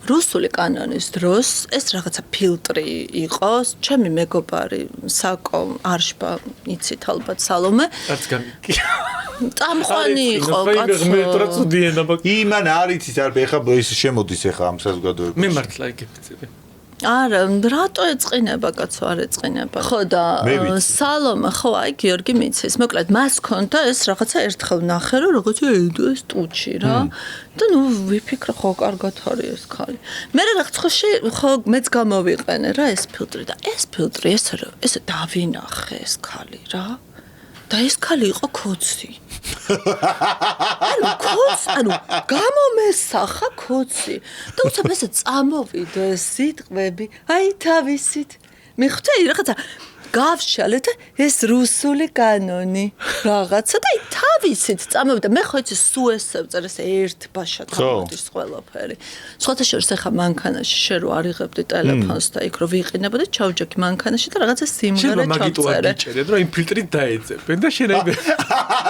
რუსული კანონის დროს ეს რაღაცა ფილტრი იყო ჩემი მეგობარი საკო არშბა იცით ალბათ სალომე არც გამიკი წამყვანი იყო კაცო იმან არ იცის არ ეხა ის შემოდის ეხა ამ საზოგადოებაში მე მართლა იგებწები არა რატო ეწყინება კაცო არ ეწყინება ხო და სალომე ხო აი გიორგი მიცის მოკლედ მას ქონდა ეს რაღაცა ერთხელ ნახე რომ რაღაცა ეს ტუჩი რა და ნუ ვიფიქრე ხო კარგად არის ეს ხალი მე რაღაცაში ხო მეც გამოვიყენე რა ეს ფილტრი და ეს ფილტრი ესე დავინახე ეს ხალი რა და ეს ხალი იყო ქოცი ანუ გამომესახა ქოცი და უცებ ესე წამოვიდა სიტყვები აი თავისით მიხდე რაღაცა გავშალე და ეს რუსული კანონი რაღაცა და თავისით წამოვიდა მე ხო იცი სუ ესევწერ ეს ერთ ბაშად გამოდის ყველაფერი სხვათა შორის ახლა მანქანაში შენ რო არიღებდი ტელეფონს და იქ რო ვიყინებოდი ჩავჯექი მანქანაში და რაღაცა სიმღერა ჩავწერე გიჭერეთ რომ იმ ფილტრით დაეძებენ და შენ აი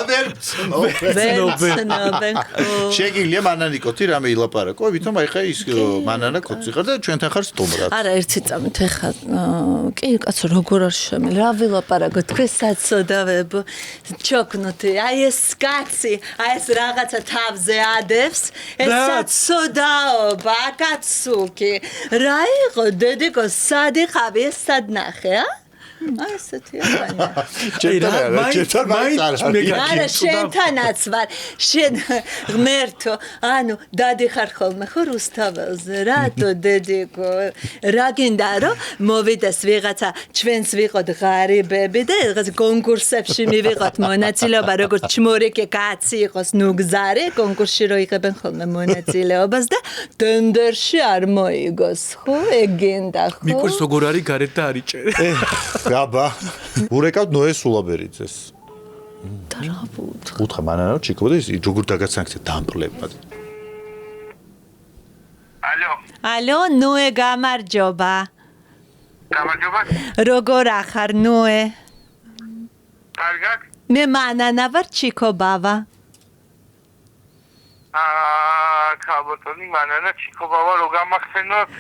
ვერ ცნობენ შეგიძლია მანანიკოთი რამე ილაპარაკო ვითომ აი ხა ის მანანა კოცი ხარ და ჩვენთან ხარ სტუმრად არა ერთი წამით ახლა კი კაცო როგორ არ შემიძლია რა ვილაპარაკო თქვენ საცოდავებო ჩოკნოთი აი ეს კაცი აი ეს რაღაცა თავზე ადევს ეს საცოდაობა კაცუკი რა იყო დედიკო სად იყავი ეს სად ნახე აი ესეთი არა შენთანაც ვარ შენ ღმერთო ანუ დადიხარ ხოლმე ხო რუსთაველზე რატო დედიკო რა გინდა რომ მოვიდეს ვიღაცა ჩვენს ვიყოთ ღარიბები და რაღაც კონკურსებში მივიღოთ მონაწილეობა როგორც ჩმორიკი კაცი იყოს ნუგზარი კონკურსში რო იღებენ ხოლმე მონაწილეობას და დენდერში არ მოიგოს ხო ეგ გინდა ხო მიკურს როგორ არის გარეთ და არიჭერე გაბა ურეკავთ ნოეს სულაბერიძეს და რა ვუთხე უთხრა მანანა ჩიკო და ის როგორ დაგაცანქცე დამპლებად ალო ნოე გამარჯობა როგორ ახარ ნოე კარგად მე მანანა ვარ ჩიკო ბავა ქაბოტონი მანანა ჩიკო ბავა რო გამახსენოთ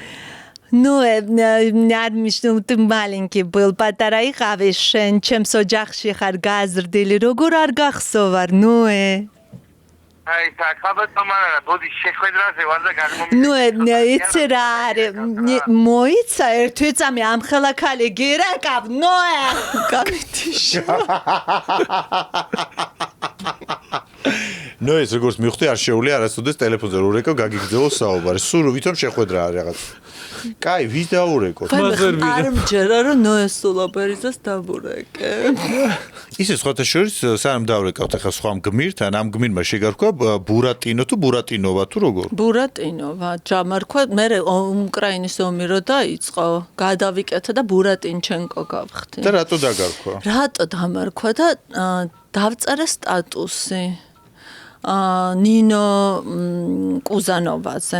Ну, არ მიშნულ თუ маленький был, პატარა იყავი შენ, ჩემს ოჯახში ხარ გაზრდილი, როგორ არ გახსოვარ, ნუე? აი, საკაბათო მანანა, ბოდი შეხვედრაზე ვარ და გამომიყვანე. ნუე, იცი რა არის, მოიცა ერთი წამი ამხელა ქალი გირეკავ, ნუე, გამიტიშა. ნუ ეს როგორც მივხვდი არ შეუძლია არასოდეს ტელეფონზე რო რეკო გაგიგრძელო საუბარი. სულ ვითომ შეხვედრა არის რაღაც. კაი, ვის დაურეკოთ? არ მჯერა რომ ნოეს სულაბერიძეს დავურეკე. ისე სხვათა შორის სანამ დაურეკავთ ახლა სხვა გმირთან, ამ გმირმა შეგარქვა ბურატინო თუ ბურატინოვა თუ როგორ? ბურატინოვა, ჯამარქვა, მე უკრაინის ომი რო დაიწყო, გადავიკეთა და ბურატინჩენკო გავხდი. და რატო დაგარქვა? რატო დამარქვა და დავწერე სტატუსი. ნინო კუზანოვაზე,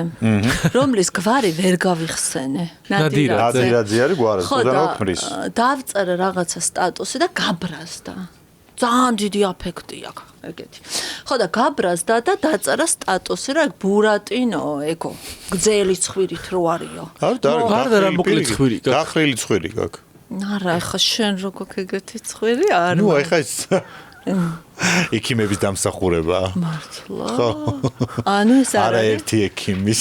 რომლის გვარი ვერ გავიხსენე. ნადირაძე არის გვარი, კუზანოვა ქმრის. დავწერე რაღაცა სტატუსი და გაბრაზდა. ძალიან დიდი აფექტი აქვს ეგეთი. ხო და გაბრაზდა და დაწერა სტატუსი რა ბურატინო ეგო. გძელი ცხვირით რო არისო. არა რა მოკლე ცხვირი გაქვს. გახრილი ცხვირი გაქვს. არა, ახლა შენ რო გქ ეგეთი ცხვირი არ. ნუ ახლა ეს ექიმების დამსახურებაა. მართლა. ანუ ეს არა ერთი ექიმის.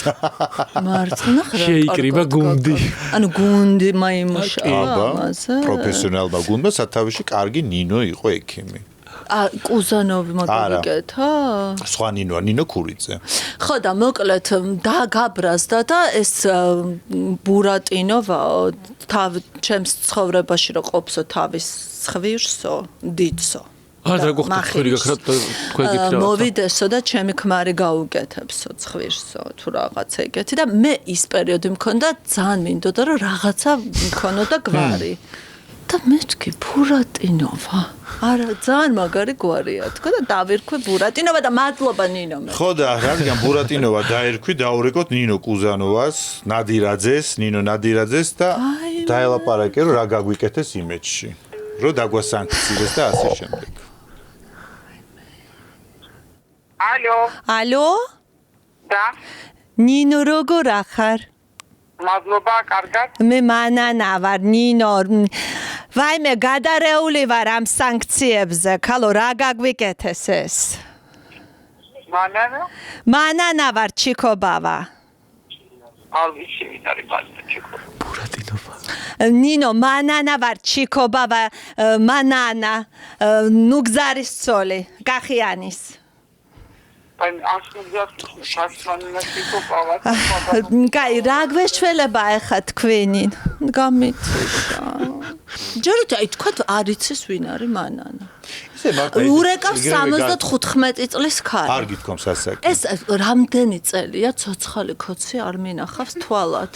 მართლა ხარ. შეიკრიბა გუნდი. ანუ გუნდი მაიმუშავა ამაზე. პროფესიონალმა გუნდმა სათავეში კარგი ნინო იყო ექიმი. კუზანოვი მაგალითად? სხვა ნინოა, ნინო ქურიძე. ხო და მოკლედ დაგაბრაზდა და ეს ბურატინოვა თავ ჩემს ცხოვრებაში რო ყოფსო თავის ხვირსო, დიდსო. არა გოხდა ხვირი გაქრა თქვენ გითხრათ. მოვიდესო და ჩემი ქმარი გაუგეთებსო ხვირსო თუ რაღაც ეგეთი და მე ის პერიოდი მქონდა ძალიან მინდოდა რომ რაღაცა მქონოდა გვარი. და მეთქი ბურატინოვა. არა, ძალიან მაგარი გვარია. თქო და დავირქვე ბურატინოვა და მადლობა ნინო მე. ხო და რადგან ბურატინოვა დაერქვი, დაურეკოთ ნინო კუზანოვას, ნადირაძეს, ნინო ნადირაძეს და დაელაპარაკე რომ რა გაგვიკეთეს იმეჯში. რომ დაგვასანქციეს და ასე შემდეგ. ალო? და? ნინო როგორ ახარ? მადლობა, კარგად. მე მანანა ვარ, ნინო. ვაიმე, გადარეული ვარ ამ სანქციებზე. ქალო, რა გაგვიკეთეს ეს? მანანა? მანანა ვარ, ჩიკობავა. არ ვიცი, ვინ არის მანანა ჩიკო. ბურატინოვა. ნინო, მანანა ვარ, ჩიკობავა, მანანა, ნუგზარის ცოლი, კახიანის. კაი, რა გვეშველება ახლა თქვენი? გამიწია. ჯერით აი თქვა არ იცის ვინ არის მანანა. ურეკავს 75 წლის ქალი. არ გითქვამს ასაკი. ეს რამდენი წელია ცოცხალი ქოცი არ მინახავს თვალად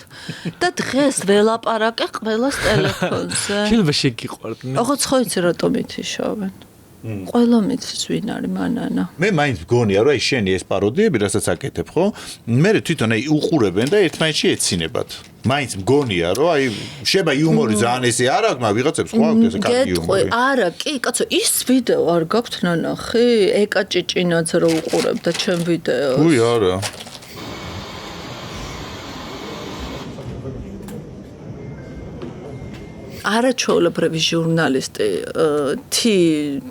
და დღეს ველაპარაკე ყველას ტელეფონზე. შეიძლება შეგიყვარდნენ. ოღონდ ხო იცი რატომ ითიშავენ? ყველა მიცის ვინ არის მანანა. მე მაინც მგონია რომ აი შენი ეს პაროდიები რასაც აკეთებ ხო? მე თვითონ აი უყურებენ და ერთმანეთში ეცინებათ. მაინც მგონია რომ აი შეიძლება იუმორი ძალიან ესე არ აქვს, მაგრამ ვიღაცებს ხო აქვს ესე კარგი იუმორი. არა, კი, კაცო, ის ვიდეო არ გაქვთ ნანახი? ეკა ჭიჭინაძე რო უყურებდა ჩემ ვიდეოს. უი, არა. არაჩვეულებრივი ჟურნალისტი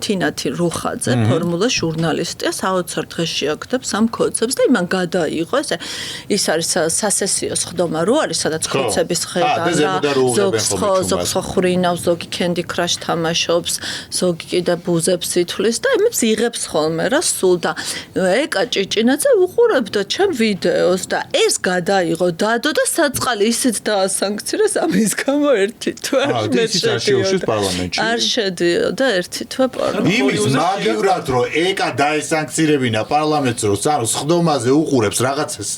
თინათი რუხაძე ფორმულა ჟურნალისტია საოცარ დღეს შეაგდებს ამ ქოცებს და იმან გადაიღო ესე ის არის სასესიო სხდომა რო არის სადაც ქოცების ხედა ზოგს ხრინავს ზოგი Candy Crush თამაშობს ზოგი კიდე ბუზებს ითვლის და იმებს იღებს ხოლმე რა სულ და ეკა ჭიჭინაძე უყურებდა ჩემ ვიდეოს და ეს გადაიღო დადო და საწყალი ისიც დაასანქცირეს ამის გამო ერთი თვე არ შედიოდა ერთი თვე პარლამენტში. იმის მაგივრად რომ ეკა დაესანქცირებინა პარლამენტს რომ სანო სხდომაზე უყურებს რაღაცას.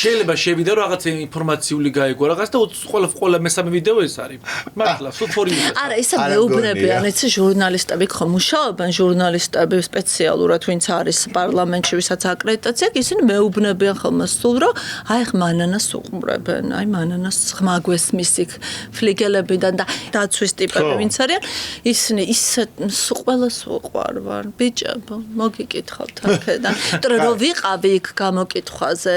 შეიძლება შევიდა რომ რაღაცა ინფორმაციული გაიგო რაღაც და ყველა მესამე ვიდეო ეს არის. მართლა სულ ფორი. არა, ისა მეუბნებიან, იცი ჟურნალისტები ხო მუშაობენ, ჟურნალისტები სპეციალურად ვინც არის პარლამენტში, ვისაც აკრედიტაცია, ისინი მეუბნებიან ხოლმე სულ რომ აი ხ მანანას უყურებენ, აი მანანას ხმაგვეს მისიქ ფლიგელებიდან და დაცვის ტიპები ვინც არიან ისინი ისე ყველას უყვარ ვარ ბიჭებო მოგიკითხავთ აქედან იმიტომ რომ ვიყავი იქ გამოკითხვაზე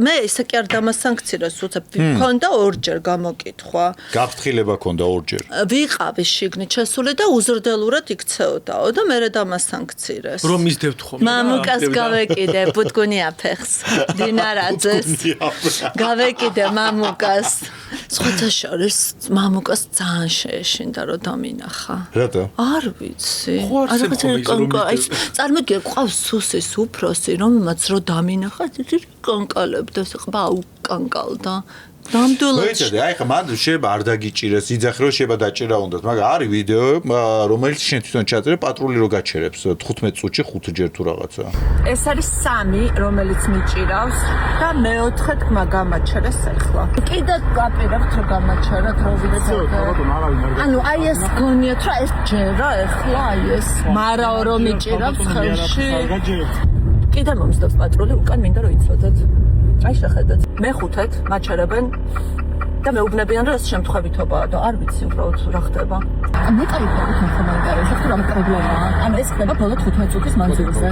მე ისე კი არ დამასანქცირეს უცებ მქონდა ორჯერ გამოკითხვა გაფრთხილება ქონდა ორჯერ ვიყავი შიგნით შესული და უზრდელურად იქცეოდაო და მე დამასანქცირეს რომ მისდევთ ხოლმე მამუკას გავეკიდე ბუტკუნი აფეხს დინარაძეს გავეკიდე მამუკას სხვათა შორის მამუკას ძალიან შეეშინდა რომ დამინახა რატო არ ვიცი წარმოგიდგენ ყავს სუსის უფროსი რომელმაც რომ დამინახა კანკალებდა ხება უკანკალდა ნამდვილად მოიცადე აი ხა მანდ შეიძლება არ დაგიჭირეს იძახი რომ შეიძლება დაჭირა უნდათ მაგრამ არის ვიდეო რომელიც შენ თვითონ ჩაწერე პატრული რო გაჩერებს 15 წუთში 5 ჯერ თუ რაღაცა ეს არის 3 რომელიც მიჭირავს და მეოთხე თქმა გამაჩერეს ახლა კიდე გაპირებთ რომ გამაჩეროთ რო ვიდეო ანუ აი ეს გონიათ რომ ეს ჯერა ახლა აი ეს მარაო რომ მიჭირავს ხელში კიდე მომსდევს პატრული უკან მინდა რომ იცოდეთ აი შეხედეთ მეხუთეთ მაჩერებენ და მეუბნებიან რომ ეს შემთხვევითობაა და არ ვიცი უბრალოდ რა ხდება მე კარგად მომხმარებელს ახლა რა პრობლემაა ანუ ეს ხდება ბოლო 15 წუთის მანძილზე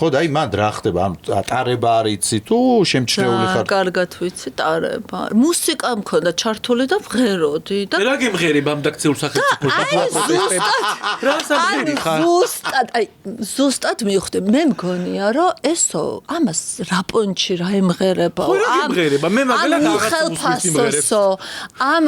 ხო და აი მანდ რა ხდება ამ ტარება არ იცი თუ შემჩნეული ხარ კარგად ვიცი ტარება მუსიკა მქონდა ჩართული და ვღეროდი და რა გემღერება ამ დაქცეულ სახელმწიფოს რა სამღერი ხარ ზუსტად მივხვდი მე მგონია რომ ესო ამას რა პონჩი რა ემღერება მე მაგალითად აღარ ამ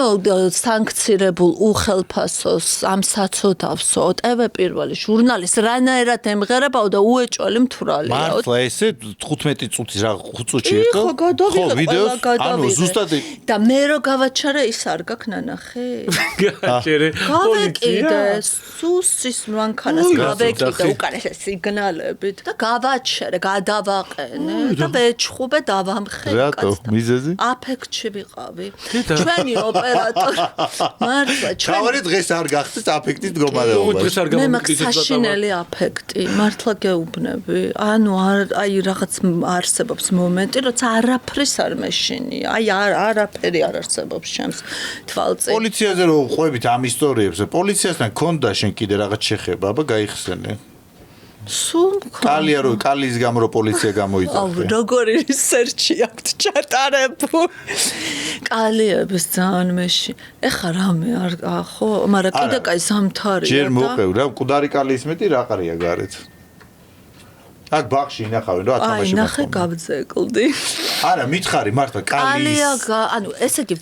სანქცირებულ უხელფასოს ამ საცოდავსო ტევე პირველი ჟურნალის რანაირად ემღერებაო და უეჭველი მთვრალია მართლა ესე 15 წუთის რა 5 წუთში ერთხელ ხო ვიდეოს ანუ ზუსტად და მე რო გავაჩერე ის არ გაქვს ნანახი გავაჩერე გავეკიდე სუსის მანქანას გავეკიდე უკან ეს სიგნალებით და გავაჩერე გადავაყენე და ვეჩხუბე დავამხე რატო მიზეზი აფექტში ვიყავი ჩვენი ოპერატორი მართლა ჩავარი დღეს არ გახსნის აფექტის მდგომარეობაში მე მაქვს საშინელი აფექტი მართლა გეუბნები ანუ აი რაღაც არსებობს მომენტი როცა არაფრის არ მეშინია აი არაფერი არ არსებობს ჩემს თვალწინ პოლიციაზე რო ყვებით ამ ისტორიებს პოლიციასთან ქონდა შენ კიდე რაღაც შეხება აბა გაიხსენე სულ კალია რო კალის გამო რო პოლიცია გამოიძახე აუ როგორი რისერჩი აქვს ჩატარებული კალიების ძალიან მეში ეხა რამე არ ხო მაგრამ კიდე კაი ზამთარია და ჯერ მოყევ რა მკვდარი კალის მეტი რა ყარია გარეთ აქ ბაღში ინახავენ რა თამაში აი ნახე გავძეკლდი არა, მითხარი მართლა კალიის. ანუ ესე იგი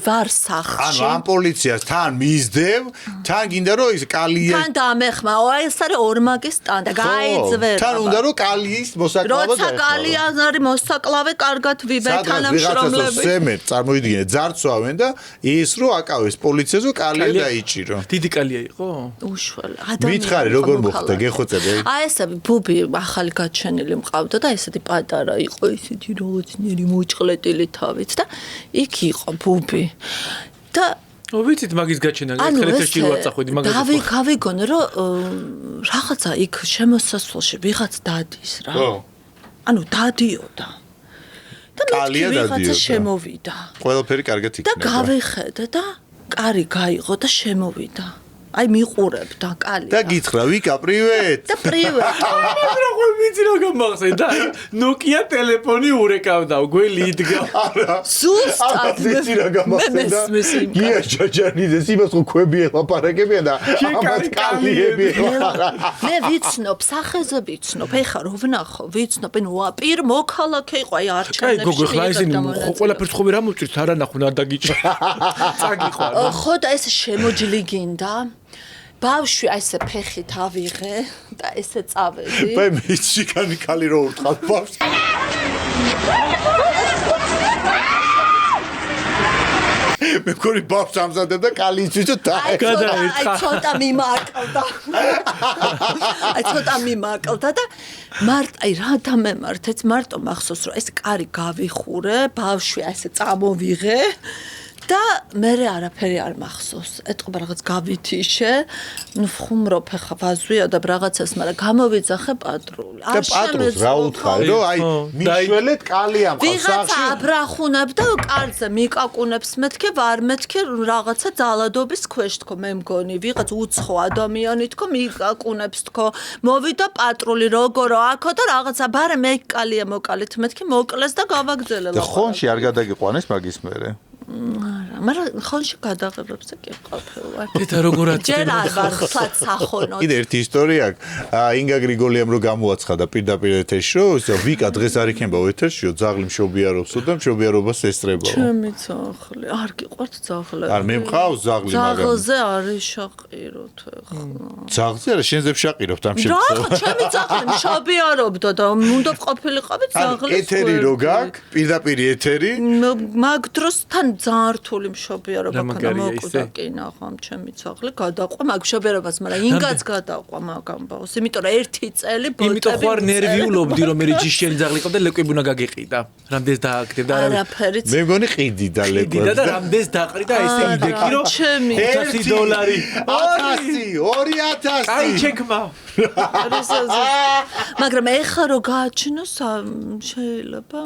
ვარ სახლში. ანუ ამ პოლიციას თან მისდევ, თან გინდა რომ ის კალია. თან დამეხმაო, ეს არის ორმაგის სტანდა, გაიძვერა. თან უნდა რომ კალიის მოსაკლავად როცა კალია არის მოსაკლავე, კარგად ვიბე თანამშრომლები. სემერ წარმოიდგინე, ძარცვავენ და ის რო აკავეს პოლიციას, რომ კალია დაიჭირო. დიდი კალია იყო? უშუალო. ადამიანი. მითხარი როგორ მოხდა, გეხოცები? აი ესე ბუბი ახალი გაჩენილი მყავდა და ესეთი პატარა იყო, ისეთი რაღაცნაირი მოჭყლეტილი თავით და იქ იყო ბუბი. და ვიცით მაგის გაჩენა, ხელეთში ვარ წახვედი მაგაზე. გავიგონე რომ რაღაცა იქ შემოსასვლელში ვიღაც დადის რა. ანუ დადიოდა. და კალია ვიღაცა შემოვიდა. ყველაფერი კარგად იქნება. და გავიხედე და კარი გაიღო და შემოვიდა. აი მიყურებდა კალია. და გითხრა, ვიკა, პრივეტ. და პრივეტ. მაგრამ ხო ვიცი რა გამახსენდა. Nokia ტელეფონი ურეკავდაო, გველი იდგა. არა. ზუსტად ვიცი რა გამახსენდა. გია ჯაჯანიძეს იმას ხო ქვები ელაპარაკებია და ამათ კალიები. მე ვიცნობ, სახეზე ვიცნობ. ეხა რო ვნახო, ვიცნობ, ანუ პირ მოქალაქე იყო აი არჩევნებში. კაი, გოგო, ხლა ისინი ყველაფერს ხო ვერ ამოვწირთ, არა ნახուն არ დაგიჭირ. წაგიყვან. ხო და ეს შემოჯლიგინდა. ბავშვი აი ესე ფეხით ავიღე და ესე წავედი. მე მისჩიკანი კალი რო ურტყავ ბავშვს. მე მგონი ბავშვს ამზადებდა კალისთვის და აი ცოტა მიმაკლდა და აი რა დამემართეთ მარტო მახსოვს რომ ეს კარი გავიხურე ბავშვი აი ესე წამოვიღე და მე არაფერი არ მახსოვს. ეთყობა რაღაც გავითიშე, ნუ ხუმრობ ხა ვაზვია და რაღაცას, მაგრამ გამოვიძახე პატრული. და პატრულს რა უთხარი, რომ აი მიშველეთ კალია მყავს სახში. ვიღაცა აბრახუნებდა კარზე მიკაკუნებს მეთქე, ვარ მეთქე რაღაცა ძალადობის ქვეშ თქო მე მგონი, ვიღაც უცხო ადამიანი თქო მიკაკუნებს თქო. მოვიდა პატრული როგორო აქო და რაღაცა ბარე მე კალია მოკალით მეთქე, მოკლეს და გავაგზელე. და ხონში არ გადაგიყვანეს მაგის მერე. არა, მაგრამ ხონში გადაღებებზე კი ყოფილა. და როგორ ჯერ არ ვარ ხლად სახონოდ. კიდე ერთი ისტორია აქვს. ინგა გრიგოლიამ რო გამოაცხადა პირდაპირ ეთერში, რომ ვიკა დღეს არ იქნება ეთერშიო, ძაღლი მშობიარობსო და მშობიარობას ესწრებაო. ჩემი ძაღლი, არ გიყვართ ძაღლები. არ მე მყავს ძაღლი მაგრამ. ძაღლზე არის შაყიროთ ახლა. ძაღლზე არა, შენზე შაყირობთ ამ შემთხვევაში. რა, ჩემი ძაღლი მშობიარობდა და უნდა ყოფილიყავით ძაღლის. ეთერი რო გაქვს, პირდაპირ ეთერი. მაგ დროს თან ძალიან რთული მშობიარობა ქონდა მოკვდა კი ნახავ ჩემი ძაღლი გადაყვა მაგ მშობიარობას მაგრამ ინგაც გადაყვა მაგ ამბავს იმიტომ რომ ერთი წელი ბოტები იმიტომ ხარ ნერვიულობდი რომ მე ჯიშიანი ძაღლი ყავდა ლეკვები უნდა გაგეყიდა რამდენს დააკეთებ და არაფერიც მე მგონი ყიდი და ლეკვები და რამდენს დაყრი და ესე იდექი რომ $1000 2000 აი ჩეკმა მაგრამ ეხა რო გააჩინოს შეიძლება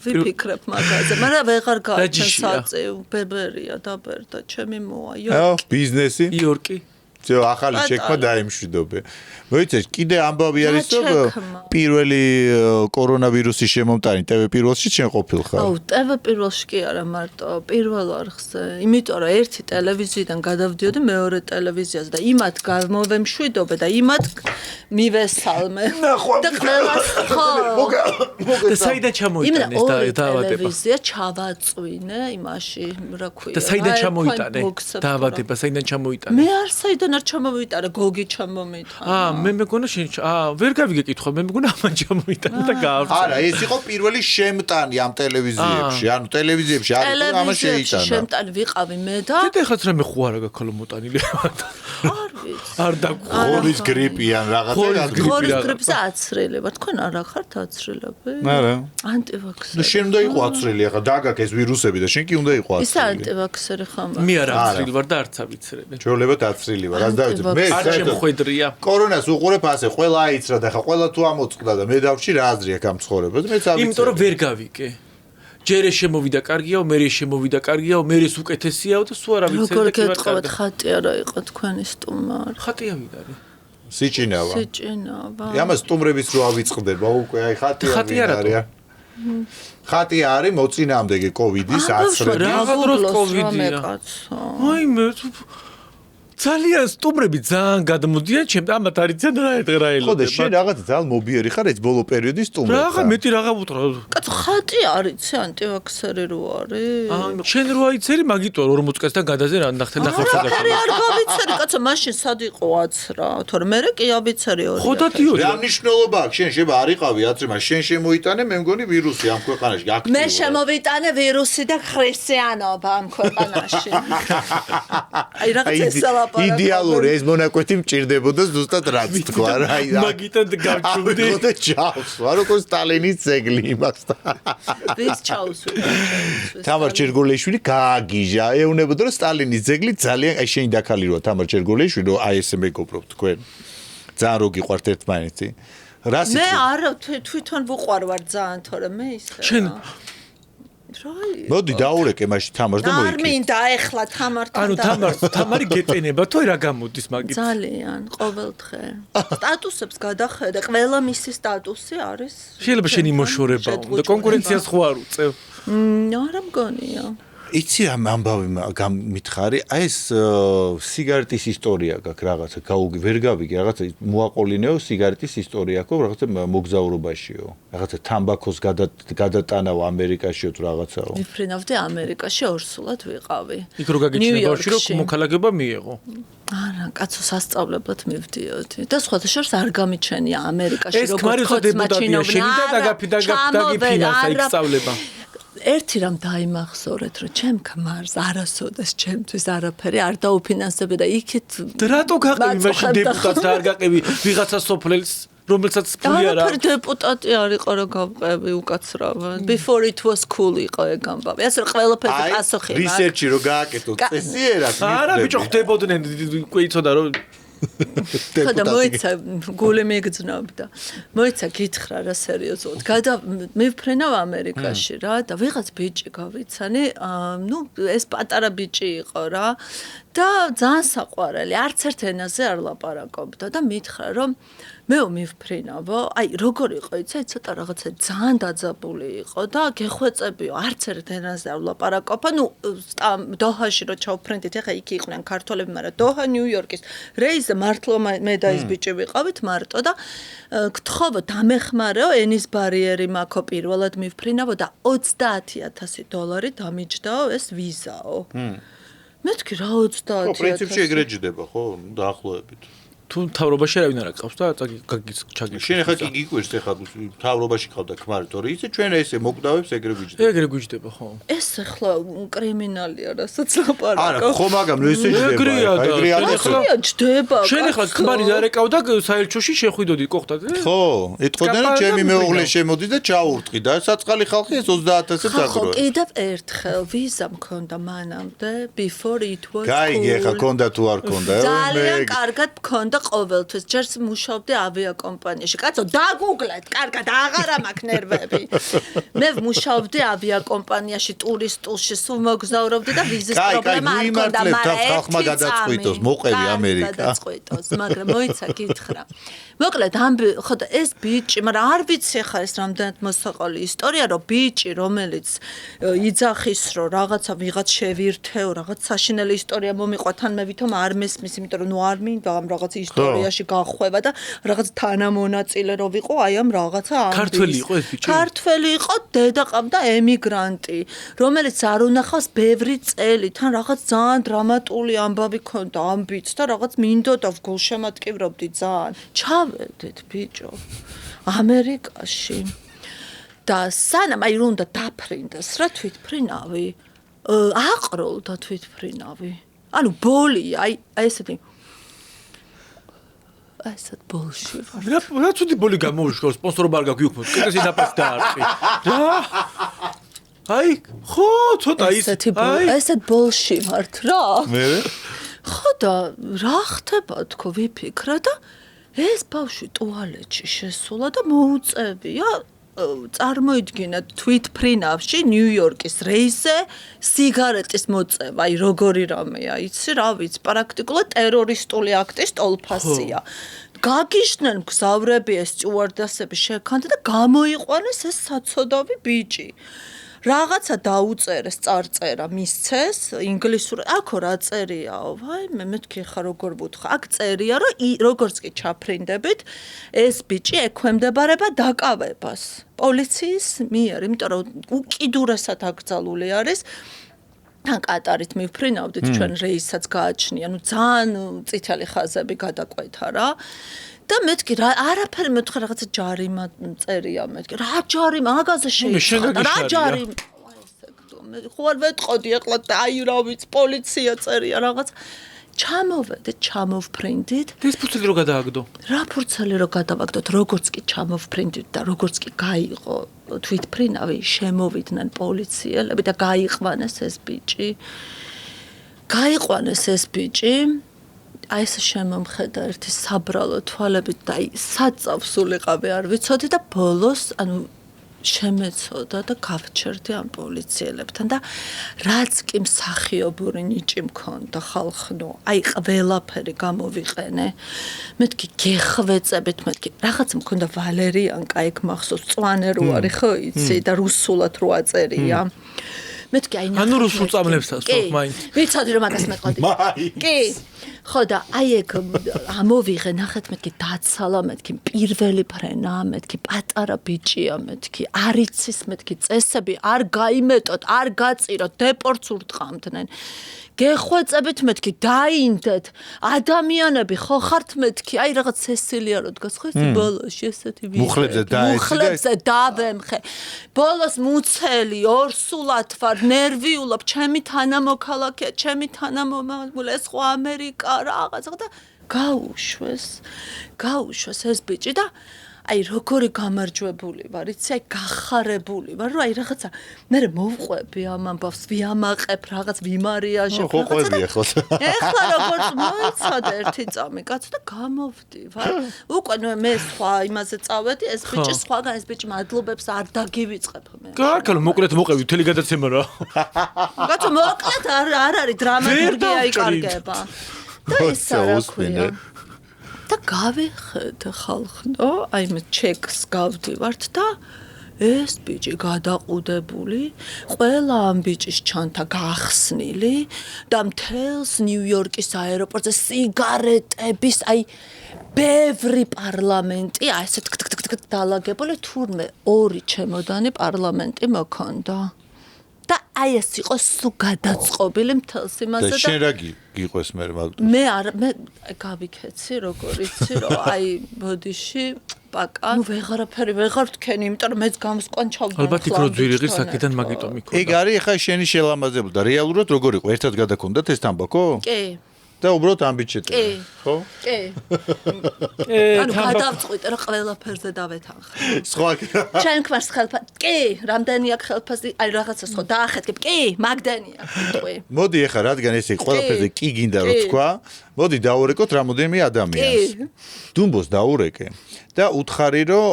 ვიფიქრებ მაგაზე, მაგრამ ვეღარ გააჩენ საწევ, ბებერია დაბერდა, ჩემი მოა, იორკი. ბიზნესი? იორკი. ძო ახალი ჩეკმა დაემშვიდობე. მოიცეს, კიდე ამბავი არის, რომ პირველი კორონავირუსის შემომტანი TV პირველში შენ ყოფილხარ? აუ, TV პირველში კი არა მარტო, პირველ არხზე. იმიტომ რომ ერთი ტელევიზიიდან გადავდიოდი მეორე ტელევიზიაზე და იმათ გამოვემშვიდობე და იმათ მივესალმე. და ყველას ხო. და საიდან ჩამოიტანეს დაავადება? ტელევიზია ჩავაწვინე იმაში, რა ქვია. და საიდან ჩამოიტანე? დაავადება საიდან ჩამოიტანე? მე არ საიდან არ ჩამოვიტანე, გოგი ჩამომიტანა. მე მეგონა შენ ვერ გავიგე კითხვა, მე მეგონა ამან ჩამოიტანა და გაავრცელა. არა, ეს იყო პირველი შემტანი ამ ტელევიზიებში, ანუ ტელევიზიებში არ იყო ამას შეიტანა. შემტანი ვიყავი მე და და ეხლა რა მე ხო არა გაქალო მოტანილი. არ ვიცი. არ ხორის გრიპი ან რაღაცა. ხორის გრიპზე აცრილება, თქვენ არ ახართ აცრილები? არა. ანტივაქსერი. ნუ შენ უნდა იყო აცრილი, ახლა დაგაკ ეს ვირუსები და შენ კი უნდა იყო აცრილი. ის ანტივაქსერი ხომ? მე არ აცრილი ვარ და არც ავიცრები. ჩვეულებად აცრილი ვარ, რას დავიცრე? მე არ შემხვედრია. კორონას უყურებ ასე, ყველა აიცრა და ხა ყველა თუ ამოწყდა და მე დავში რა აზრი აქვს ამ ცხოვრებას? მეც ავიცრე. იმიტომ რომ ვერ გავიკე. ჯერ შემოვიდა კარგიაო, მე შემოვიდა კარგიაო, მე უკეთესიაო და სულ არ ავიცრე და როგორ გეტყობთ ხატი არა იყო თქვენი სტუმარი? ხატი ავიდარი. სიჭინავა. სიჭინავა. ამას სტუმრების რო ავიწყდება უკვე, აი ხატი არია. ხატი არის მოწინააღმდეგე კოვიდის აცრები. რა დროს კოვიდია? აი მე ძალიან სტუმრები ძალიან გადმოდიან ჩემ ამათ არიციან რა ეტყრაილო. ხო და შენ რაღაც ძალიან მობიერი ხარ ეს ბოლო პერიოდის სტუმრები. რაღა მეტი რაღა ვუთხრა. კაცო ხატი არის ანტივაქსერი რო არის. შენ რო აიცერი მაგიტო 40 წელსთან გადაზე რა ნახე არ გავიცერი კაცო მაშინ სად იყო აცრა თორე მე კი ავიცერი ორი. ხო დათიო. რა მნიშვნელობა აქვს შენ შევა არ იყავი აცრება შენ შემოიტანე მე მგონი ვირუსი ამ ქვეყანაში აქტიურია. მე შემოვიტანე ვირუსი და ქრისტიანობა ამ ქვეყანაში. აი რაღაც ესალაპარაკო. იდეალური ეს მონაკვეთი მჭირდებოდა ზუსტად რაც თქვა რა. აი მაგიტად გავჩუმდი. და ჩავს ვაროკო სტალინის ძეგლი იმასთან. ვის ჩაუსვი? თამარ ჩერგოლეიშვილი გააგიჟა ეუბნებოდა რომ სტალინის ძეგლი ძალიან აი შენი დაქალი როა თამარ ჩერგოლეიშვილი რომ აი ესე მეგობრობთ თქვენ ძალიან რო გიყვართ ერთმანეთი რა სიტყვი მე არა თვითონ ვუყვარვარ ძალიან თორე მე ისე შენ მოდი დაურეკე მაშინ თამარს და მოიქე არ მინდა ეხლა თამართან ანუ თამარი გეტენება თუ რა გამოდის მაგით ძალიან ყოველდღე სტატუსებს გადახედე ყველა მისი სტატუსი არის შეიძლება შენ იმოშორება და კონკურენციას ხო არ უწევ არა მგონია იცი რა ამბავი მითხარი აი ეს სიგარეტის ისტორია გაქვს რაღაცა ვერ გავიგე რაღაცა მოაყოლინეო სიგარეტის ისტორია ხო რაღაცა მოგზაურობაშიო რაღაცა თამბაქოს გადატანაო ამერიკაშიო თუ რაღაცაო ვიფრინავდი ამერიკაში ორსულად ვიყავი იქ რო გაგიჩნდა ბავშვი რომ მოქალაქეობა მიიღო არა კაცო სასწავლებლად მივდიოდი და სხვათა შორის არ გამიჩენია ამერიკაში როგორც ხოც მაჩინოვნა და დაგიფინანსა იქ სწავლება ერთი რამ დაიმახსოვრეთ რომ ჩემ ქმარს არასოდეს ჩემთვის არაფერი არ დაუფინანსებდა და იქით რატო გაყევი მაშინ დეპუტატს არ გაყევი ვიღაცა სოფლელს რომელსაც ფული არა არაფერი დეპუტატი არ იყო რომ გავყევი უკაცრავად before it was cool იყო ეგ ამბავი ასე რომ ყველაფერზე პასუხი მაქვს რისერჩი რომ გააკეთო წესიერად არა ბიჭო ხდებოდნენ ყვეიცოდა რომ ხოდა მოიცა გული მიგძნობდა მოიცა გითხრა რა სერიოზულად მივფრენავ ამერიკაში რა და ვიღაც ბიჭი გავიცანი ნუ ეს პატარა ბიჭი იყო რა და ძალიან საყვარელი არც ერთ ენაზე არ ლაპარაკობდა და მითხრა რომ მეო მივფრინავო აი როგორ იყო იცი ცოტა რაღაცა ძალიან დაძაბული იყო და გეხვეწებიო არც ერთ ენაზე არ ლაპარაკობა ნუ დოჰაში რო ჩავფრენდით ეხა იქ იყვნენ ქართველები მაგრამ დოჰა ნიუ-იორკის რეიზ მართლა მე და ის ბიჭი ვიყავით მარტო და გთხოვო დამეხმარეო ენის ბარიერი მაქვს პირველად მივფრინავო და $30,000 დამიჯდაო ეს ვიზაო მეთქი რა 30,000 ხო პრინციპში ეგრე ჯდება ხო დაახლოებით თუ თავრობაში არავინ არ აკავს და ჩაგიჩ შენ ახლა კი გიკვირს ახლა თავრობაში ყავდა ქმარი თორე იცი ჩვენ ესე მოკდავებს ეგრე გვიჯდება ეგრე გვიჯდება ხო ეს ახლა კრიმინალია რასაც ლაპარაკობ არა ხო მაგრამ ესე ჯდება ეგრე ახლა ჯდება შენ ახლა ქმარი დარეკავდა საელჩოში შეხვიდოდი ყოხტად ხო იტყოდნენ რომ ჩემი მეუღლე შემოდი და ჩაურტყი და საწყალი ხალხი ეს 30,000-ს აგროვა ხო კიდევ ერთხელ ვიზა მქონდა მანამდე before it was გაიგე ახლა ქონდა თუ არ ქონდა ძალიან კარგად მქონდა ყოველთვის ჯერს მუშაობდი ავიაკომპანიაში. კაცო, დაგუგლეთ, კარგად, აღარ მაქვს ნერვები. მე მუშაობდი ავიაკომპანიაში, ტურისტულში, სულ მოგზაურობდი და ვიზის პრობლემა არ მქონდა, მაგრამ ხალხმა გადაწყვიტოს, მოყევი ამერიკა. გადაწყვიტოს, მაგრამ მოიცა გითხრა. მოკლედ, ხო და ეს ბიჭი, მაგრამ არ ვიცი ხა ეს რამდენად მოსაყოლი ისტორია, რომ ბიჭი, რომელიც იძახის, რომ რაღაცა ვიღაც შევირთეო, რაღაც საშინელი ისტორია მომიყვა, თან მე ვითომ არ მესმის, იმიტომ რომ ნუ არ მინდა ამ რაღაც ისტორიაში გახვევა და რაღაც თანამონაწილე რო ვიყო აი ამ რაღაცა ამბის. ქართველი იყო ეს ბიჭი? ქართველი იყო, დედა ყავდა ემიგრანტი, რომელიც არ უნახავს ბევრი წელი, თან რაღაც ძალიან დრამატული ამბავი ქონდა ამ ბიჭს და რაღაც მინდოდა გულშემატკივრობდი ძალიან. ჩავედით ბიჭო ამერიკაში. და სანამ აი რომ უნდა დაფრინდეს რა თვითფრინავი. აყროლდა თვითფრინავი. ანუ ბოლია, აი ესეთი ასეთ ბოლში ვარ. რა ცუდი ბოლი გამოუშვა, სპონსორობა არ გაქვს უკმოთ. კეთესი დაფას დაარტყი. რა? აი, ხო, ცოტა ის. ასეთ ბოლში ვარ რა. მე? ხო და რა ხდება თქო ვიფიქრა და ეს ბავშვი ტუალეტში შესულა და მოუწევია წარმოიდგინა თვითფრინავში ნიუ-იორკის რეისზე სიგარეტის მოწევა, აი როგორი რამეა, იცი რა ვიცი, პრაქტიკულად ტერორისტული აქტის ტოლფასია. გაგიჟდნენ მგზავრები ეს სტიუარდესები შექანდა და გამოიყვანეს ეს საცოდავი ბიჭი. რაღაცა დაუწერეს, წარწერა მისცეს ინგლისურად. აქო რა წერიაო? ვაიმე, მეთქი ხა როგორ ვუთხა. აქ წერია, რომ როგორც კი ჩაფრინდებით, ეს ბიჭი ექვემდებარება დაკავებას. პოლიციის მიერ, იმიტომ რომ უკიდურესად აკრძალული არის. თან კატარით მივფრინავდით ჩვენ რეისაც გააჩნია, ძალიან წითელი ხაზები გადაკვეთა რა. და მეთქი რა არაფერი მეთქი რაღაცა ჯარიმა წერია მეთქი. რა ჯარიმა? მაგაზე შეიძლება. რა ჯარიმა? ხო არ ვეტყოდი ეხლა აი რა ვიცი პოლიცია წერია რაღაც. ჩამოვედეთ, ჩამოვფრინდით. ეს ფურცელი რო გადააგდო. რა ფურცელი რო გადავაგდოთ, როგორც კი ჩამოვფრინდით და როგორც კი გაიყო თვითფრინავი, შემოვიდნენ პოლიციელები და გაიყვანეს ეს ბიჭი. გაიყვანეს ეს ბიჭი. აი ეს შემომხედა ერთი საბრალო თვალებით და აი საწავსულიყავი არ ვიცოდი და ბოლოს ანუ შემეცოდა და გავჩერდი ამ პოლიციელებთან და რაც კი მსახიობური ნიჭი მქონდა ხალხნო აი ყველაფერი გამოვიყენე მეთქი გეხვეწებით მეთქი რაღაც მქონდა ვალერიანკა ეგ მახსოვს წვანე რო არის ხო იცი და რუსულად რო აწერია მეთქი აი ანუ რუსულ წამლებსაც ხო მაინც ვიცოდი რომ მაგას მეტყოდი კი ხო და აი ეგ ამოვიღე ნახეთ მეთქი დაცალა მეთქი პირველი ფრენა მეთქი პატარა ბიჭია მეთქი არ იცის მეთქი წესები არ გაიმეტოთ არ გაწიროთ დეპორტს ურტყამდნენ გეხვეწებით მეთქი დაინდეთ ადამიანები ხო ხართ მეთქი აი რაღაც სესილია რო დგას ხო ეს ბოლოში ესეთი მუხლებზე დავემხე ბოლოს მუცელი ორსულად ვარ ნერვიულობ ჩემი თანამოქალაქეა ჩემი თანამომავალი ეს ხო ამერიკა რაღაცა და გაუშვეს ეს ბიჭი და აი როგორი გამარჯვებული ვარ იცი აი გახარებული ვარ რომ აი რაღაცა მე მოვყვები ამ ამბავს ვიამაყებ რაღაც ვიმარიაჟებ ხო ყვებია ხო ეხლა როგორც მოიცადა ერთი წამი კაცო და გამოვდი ვარ უკვე მე სხვა იმაზე წავედი ეს ბიჭი სხვაგან ეს ბიჭი მადლობებს არ დაგივიწყებ მე კარგად მოკლედ მოყევი მთელი გადაცემა რა კაცო მოკლედ არ არის დრამატურგია იკარგება და ეს რა ქვია და გავეხედ ხალხო, აი მე ჩეკს გავდივართ და ეს ბიჭი გადაყუდებული, ყველა ამ ბიჭის ჩანთა გახსნილი და მთელს ნიუ-იორკის აეროპორტზე სიგარეტების, აი ბევრი პარლამენტი, აი ესე თქ დალაგებული, თურმე ორი ჩემოდანი პარლამენტი მოქონდა. და აი ეს იყო სულ გადაწყობილი მთელს იმაზე და შენ რა გიყვეს მე მე გავიქეცი როგორ იცი რომ აი ბოდიში პაკა ნუ ვეღარ ვთქენი იმიტომ რომ მეც გამსკვან ჩავდო ალბათ იქ რო ძვირიღი საკიდან მაგიტომ იქო ეგ არის ხა შენი შელამაზებული და რეალურად როგორ იყო ერთად გადაგქონდათ ეს თამბაქო კი და უბრალოდ ამ ბიჭეთ ხო? კი. ანუ გადავწყვიტე რომ ყველაფერზე დავეთანხმე. სხვა ჩემ ქმარს ხელფა კი, რამდენი აქვს ხელფასი, აი რაღაცას ხო დაახეთქებ. კი, მაგდენია თქვი. მოდი ახლა რადგან ესე ყველაფერზე კი გინდა რომ თქვა, მოდი დაურეკოთ რამოდენიმე ადამიანს. დუმბოს დაურეკე და უთხარი რომ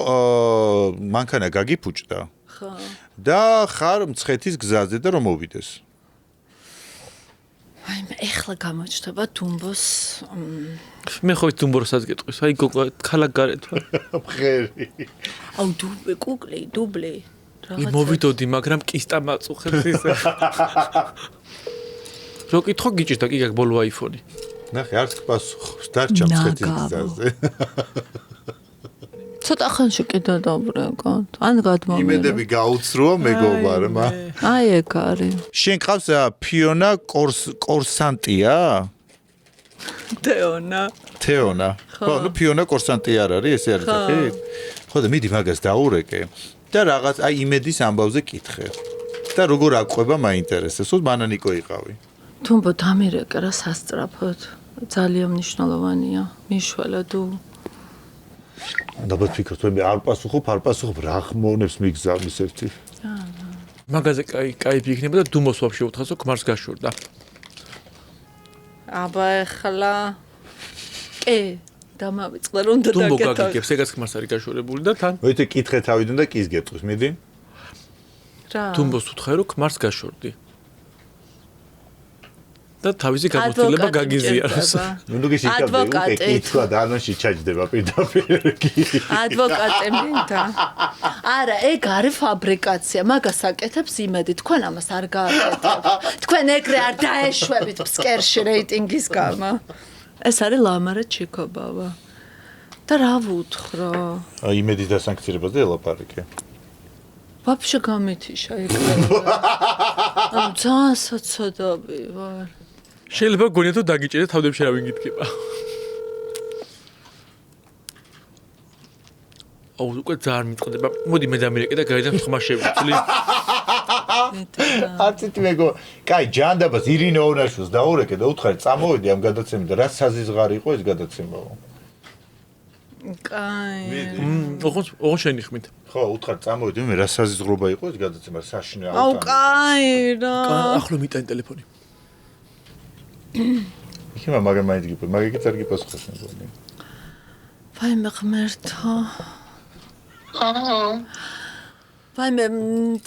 მანქანა გაგიფუჭდა. ხო. და ხარ მცხეთის გზაზე და რომ მოვიდეს. აი მე ეხლა გამოჩნდება დუმბოს მე ხო დუმბოსაც გეტყვის აი გოგო ქალაქ გარეთ ვარ მხერი აუ დუბლე რაღაცა მოვიდოდი მაგრამ კისტა მაწუხებს ისე რო კითხო გიჭირ და კი გაკ ბოლო აიფონი ნახე არც პასუხობს დარჩა მცხეთის გზაზე ცოტა ხანში კიდე დავრეკოთ. ან გადმოვიდა. იმედები გაუცროა მეგობარმა. აი ეგ არის. შენ ყავს ფიონა კორსანტია? თეონა. ხო, ნუ ფიონა კორსანტი არ არის, ესე არის ხე? ხო და მიდი მაგას დაურეკე და რაღაც აი იმედის ამბავზე კითხე. და როგორ აყვება მაინტერესებს, ოს მანანიკო იყავი. თუმბო დამირეკე რა სასწრაფოდ. ძალიან მნიშვნელოვანია. მიშველა თუ ალბათ ფიქრობ, მე არ პასუხობ, რა ხმოვნებს მიგზავნის ერთი. მაგაზე კაი იქნება და დუმოს ვაფშე უთხასო ქმარს გაშორდა. აბა ახლა კი დამავიწყდა რომ უნდა დუმბო გაგიგებს, ეგაც ქმარს არის გაშორებული და თან. მოიცე კითხე თავიდან და კის გეტყვის, მიდი. რა? დუმბოს უთხე რომ ქმარს გაშორდი. და თავისი გამოცდილება გაგიზიაროს. ნუ გიშიკავდე, კი თქვა დანოში ჩაჯდება პირდაპირ კი. ადვოკატი მინდა. არა, ეგ არის ფაბრიკაცია, მაგას აკეთებს იმედი, თქვენ ამას არ გააკეთებთ. თქვენ ეგრე არ დაეშვებით ფსკერში რეიტინგის გამო. ეს არის ლამარა ჩიკობავა. და რა ვუთხრა? აი იმედის დასანქცირებაზე ელაპარაკე. ვაფშე გამითიშა ეგ. ანუ ძალიან საცოდავი ვარ. შეიძლება გონიათ რომ დაგიჭირეთ თავდებში რა ვინგიტკება. აუ უკვე ძალიან მიტყდება. მოდი მე დამირეკე და გაიდან ხმა შევიცლი. აცით მეგო, კაი ჯანდაბას ირინე ონაშვილს დაურეკე და უთხარი წამოვედი ამ გადაცემიდან, რა საზიზღარი იყო ეს გადაცემაო. კაი. ოღონდ შენი ხმით. ხო, უთხარი წამოვედი, მე რა საზიზღრობა იყო ეს გადაცემა, საშინე ავტო. აუ კაი რა. ახლო მიტანი ტელეფონი. იქნება მაგარ მაიდგიპო, მაგიკი წარგი პასუხობს მეგონი. ვაიმე ღმერთო. ვაიმე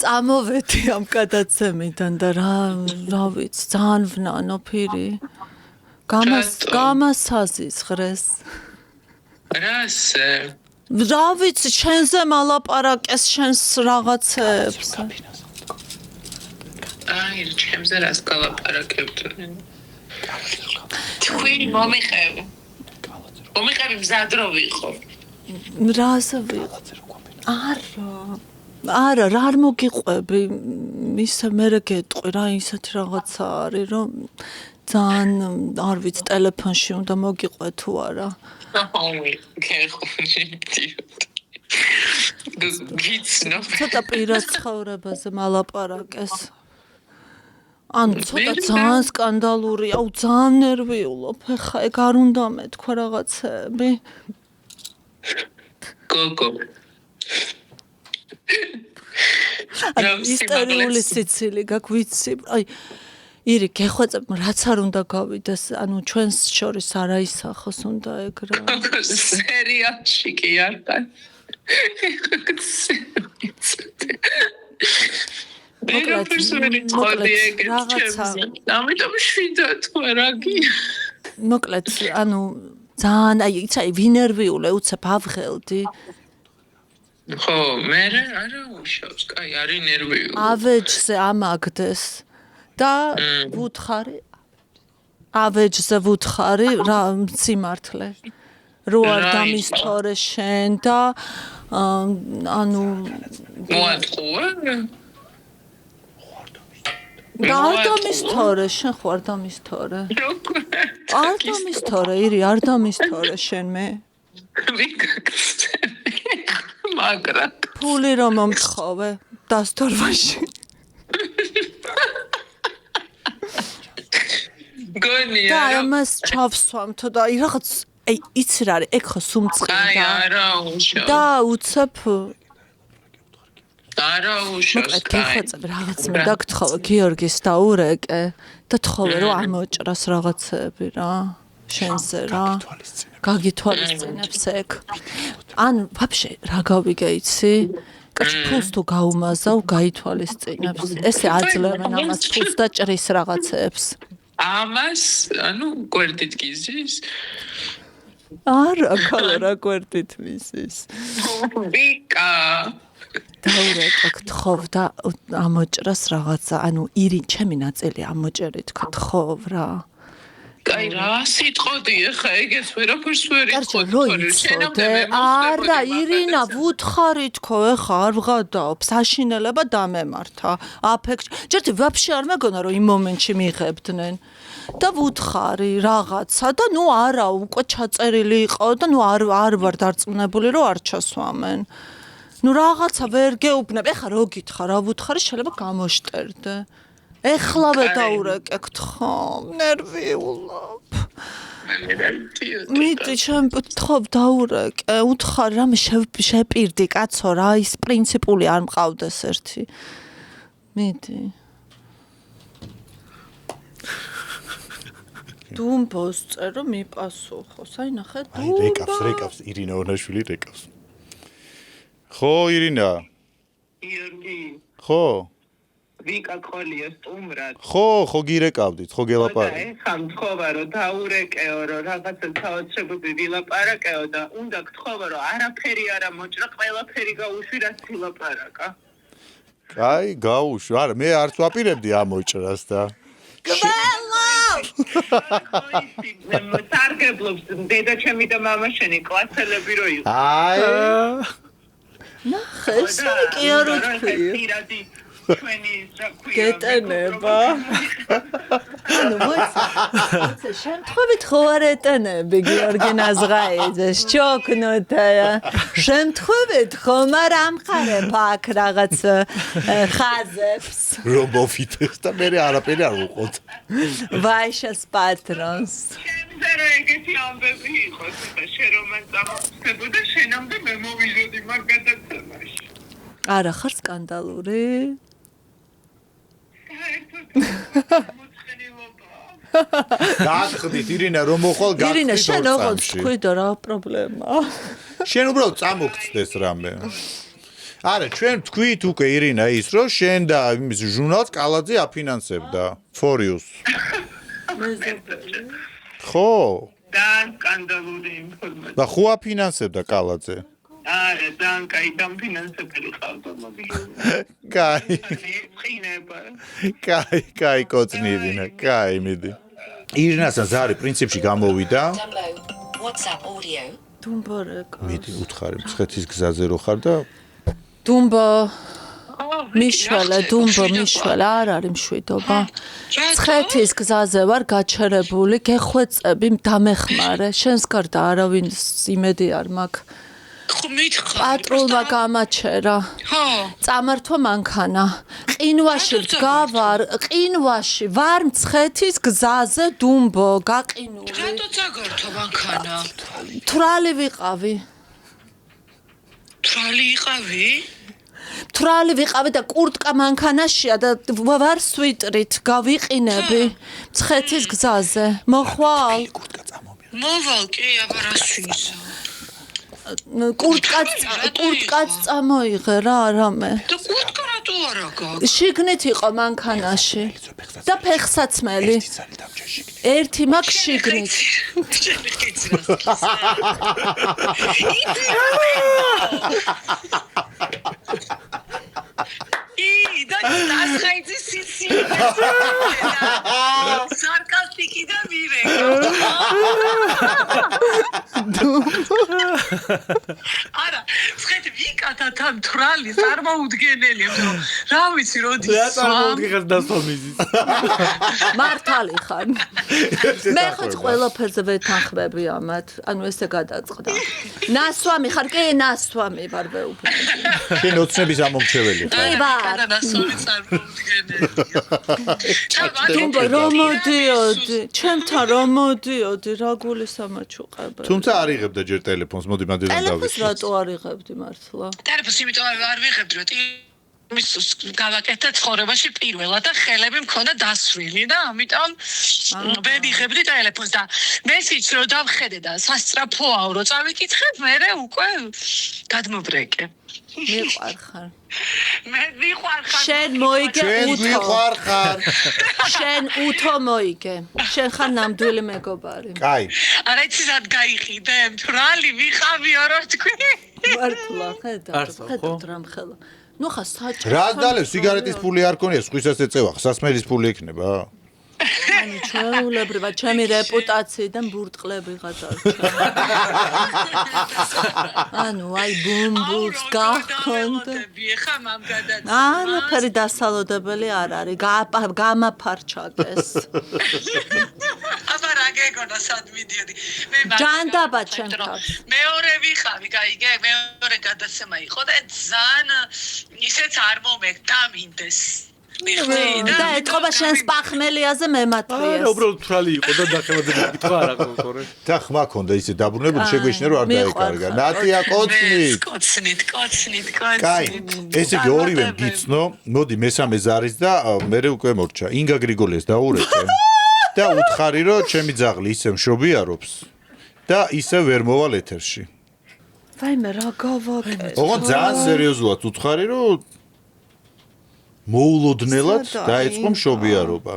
წამოვედი ამ გადაცემიდან და რა ვიცი, ძალიან ვნანო ფირი. გამასაზიზღრეს. რასე? რა ვიცი, შენზე მალაპარაკეს შენს რაღაცებს. აი, ჩემზე რას გალაპარაკებთ? თქვენი მომიყევ. მომიყევი მზად რო ვიყო. რაზე ვიყო? არა, რა არ მოგიყვები. ისე მერე გეტყვი რა ისეთი რაღაცა არის, რომ ძალიან არ ვიცი ტელეფონში უნდა მოგიყვე თუ არა. ცოტა პირად ცხოვრებაზე მალაპარაკეს. ანუ ცოტა ძალიან სკანდალური, აუ ძალიან ნერვიულობ. ეხა ეგ არ უნდა მეთქვა რაღაცები. გოგო. ისტორიული სიცილი გაგვიცი. აი ირი გეხვეწებ რაც არ უნდა გავიდეს, ანუ ჩვენს შორის არა ისახოს უნდა ეგ რა. სერიალში კი არ ხარ. ამიტომ შვიდა თუ რა კი. მოკლედ, ანუ ძალიან აი იცი ვინერვიულე უცებ ავღელდი. ხო, მე არა უშავს, კაი, არის ნერვიული. ავეჯზე ამაგდეს და ვუთხარი. ავეჯზე ვუთხარი რა სიმართლე. რო არ დამისწორე შენ და ანუ მოატყუა? არ დამისწორე, შენ ხო არ დამისწორე? არ დამისწორე, ირი, არ დამისწორე შენ მე. მაგრა. ფული რომ მომთხოვე დასწორვაში. გონია. და ამას ჩავსვამთო და აი რაღაც აი იცი რა არის, ეგ ხო სუმწყი და. აი არა უშავს. და უცებ არა უშავს. გეხვეწები რაღაც მე დაგთხოვე გიორგის დაურეკე და თხოვე რომ ამოჭრას რაღაცები რა. შენზე რა. გაგითვალისწინებს ეგ. ან ვაფშე რა გავიგე იცი? კაცი ფულს თუ გაუმაზავ, გაითვალისწინებს. ესე აძლევენ ამას ფულს და ჭრის რაღაცებს. ამას, ანუ გვერდით გიზის? არა, ქალა რა გვერდით მისის. ვიკა. დაურეკე გთხოვ და ამოჭრას რაღაცა, ანუ ირინ ჩემი ნაწილი ამოჭერი თქვა თხოვ რა. კაი რა სიტყოდი ხა ეგეც ვერაფერს ვერ იტყოდი შენამდე არა ირინა ვუთხარი თქო ეხა არ ვღადაობ საშინელება დამემართა აფექტ ჯერტი ვაფშე არ მეგონა რომ იმ მომენტში მიიღებდნენ და ვუთხარი რაღაცა და ნუ არა უკვე ჩაწერილი იყო და ნუ არ ვარ დარწმუნებული რომ არ ჩასვამენ ნუ რაღაცა ვერ გეუბნებ ეხა რო გითხრა რა ვუთხარი შეიძლება გამოშტერდე ეხლავე დაურეკე გთხოვ ნერვიულობ მიდი ჩემ გთხოვ დაურეკე უთხარ რამე შეპირდი კაცო რა ის პრინციპული არ მყავდეს ერთი მიდი დუმბოს წერო მიპასუხოს აი ნახე დუმბა აი რეკავს ირინა ონაშვილი რეკავს ხო ირინა იორგი ხო ვიკა ყოლია სტუმრად. ხო გირეკავდით, ხო გელაპარაკე. ეხა მთხოვა რომ დაურეკეო, რომ რაღაცა საოცრებები ვილაპარაკეო და უნდა გთხოვა რომ არაფერი არა მოჭრა, ყველაფერი გაუშვი რაც ვილაპარაკა. კაი, გაუშვი. არა, მე არც ვაპირებდი ამოჭრას და სარგებლობს დედა ჩემი და მამა შენი კლასელები რო იყო. აი. ნახე, კი არ ვთქვი. გეტენება. ანუ მოიცა შემთხვევით ხო არ ეტენები გიორგი ნაზღაიძე შჩოკნოთაა შემთხვევით ხომ არ ამხარებ აქ რაღაც ხაზებს რომ მოფიტეს და მე არაფერი არ ვუყოთ ვაიშას პატრონს ზერო ეგეთი ამბები იყოს და შენ რომ წამოხდებოდა შენამდე მე მოვიჟოდი მაგ გადაცემაში არა ხარ სკანდალური გახდით ირინა რომ მოხვალ გახდით ირინა შენ ოღონდ თქვი და რა პრობლემაა შენ უბრალოდ წამოგწდეს რამე არა ჩვენ თქვით უკვე ირინა ის რომ შენ და იმის ჟურნალს კალაძე აფინანსებდა ფორიუს ხო და სკანდალური ინფორმაცია და ხო აფინანსებდა კალაძე არა დანკაი დამფინანსებელი ყავდა მოგიგო კაი ხინება კაი კოცნი ირინა კაი მიდი ირინასაც არის პრინციპში გამოვიდა WhatsApp audio დუმბორეკა მიდი უთხარი მცხეთის გზაზე რო ხარ და დუმბო მიშველა დუმბო მიშველა არ არის მშვიდობა მცხეთის გზაზე ვარ გაჩერებული გეხვეწები დამეხმარე შენს გარდა არავინ იმედი არ მაქვს პატრულმა გამაჩერა. ხო. წამართვა მანქანა. ყინვაში ვდგავარ, ყინვაში ვარ მცხეთის გზაზე დუმბო, გაყინული. რატო წაგართვა მანქანა? თვრალი ვიყავი. თვრალი იყავი? თვრალი ვიყავი და კურტკა მანქანაშია და ვარ სვიტრით გავიყინები მცხეთის გზაზე. მოხვალ? მოვალ კი, აბა რა სვინისა. კურტკაც წამოიღე რა არამე და კურტკა რატო არა გაქვს შიგნით იყო მანქანაში და ფეხსაცმელი ერთი მაქვს შიგნით და დასხაიძის სიცი სარკასტიკი და მირეკა არა ხეთ ვიკათა თან თრალი წარმოუდგენელია რა ვიცი როდის რა წარმოუდგენელს დასომიზის მართალი ხარ მე ხო ყველაფერზე ვეთანხმები ამათ ანუ ესე გადაწყდა ნასვამი ხარ კი ნასვამი ვარ ვეუბნები შენ ოცნების ამომრჩეველი ხარ კი ვარ და ნასვამი წარმოუდგენელია დუმბო რომ მოდიოდი ჩემთან რომ მოდიოდი რა გული სამაჩუყებელი თუმცა არ იღებდა ჯერ ტელეფონს მოდი მანდ დავიწყო ტელეფონს რატო არ იღებდი მართლა ტელეფონს იმიტომ არ ვიღებდი რომ მის გავაკეთე ცხოვრებაში პირველად და ხელები მქონდა დასრული და ამიტომ ვერ ვიღებდი ტელეფონს და მესიჯს რო დავხედე და სასწრაფოა რო წავიკითხე მე უკვე გადმობრეკე მიყვარხარ მე ვიყვარხარ შენ მოიგე შენ ვიყვარხარ შენ უთო მოიგე შენ ხარ ნამდვილი მეგობარი კაი არა იცი რად გაიხიდე თრალი ვიხავიო რო თქვი მართლა ხედავ რამხელა ნუ ხა საჭირო რა დალევ სიგარეტის ფული არ ქონია სხვისაც ეწევა სასმელის ფული ექნება ანუ ჩვეულებრივად ჩემი რეპუტაციიდან ბურტყლები გადარჩა ანუ აი ბუმბულს გახონდა ხა მამ გადაცა არაფერი დასალოდებელი არ არის გამაფარჩაკეს აბა რა გეგონა სად მიდიოდი მე ჯანდაბა ჩემთან მეორე ვიხავი გაიგე მეორე გადაცემა იყო და ძალიან ისეც არ მომეკ დამინდეს და ეთყობა შენს პახმელიაზე მემატვიეს არა უბრალოდ თრალი იყო და დახევადები კითხვა არა გქონდა და ხმა ქონდა ისე დაბრუნებული შეგვეშინე რომ არ დაეკარგა ნატია კოცნით კაი ესე იგი ორივე გიცნო მოდი მესამე ზარის და მე უკვე მორჩა ინგა გრიგოლიას დაურეკე და უთხარი რომ ჩემი ძაღლი ისე მშობიარობს და ისე ვერ მოვალ ეთერში ვაიმე რა გავაკეთე ოღონდ ძალიან სერიოზულად უთხარი რომ მოულოდნელად დაიწყო მშობიარობა.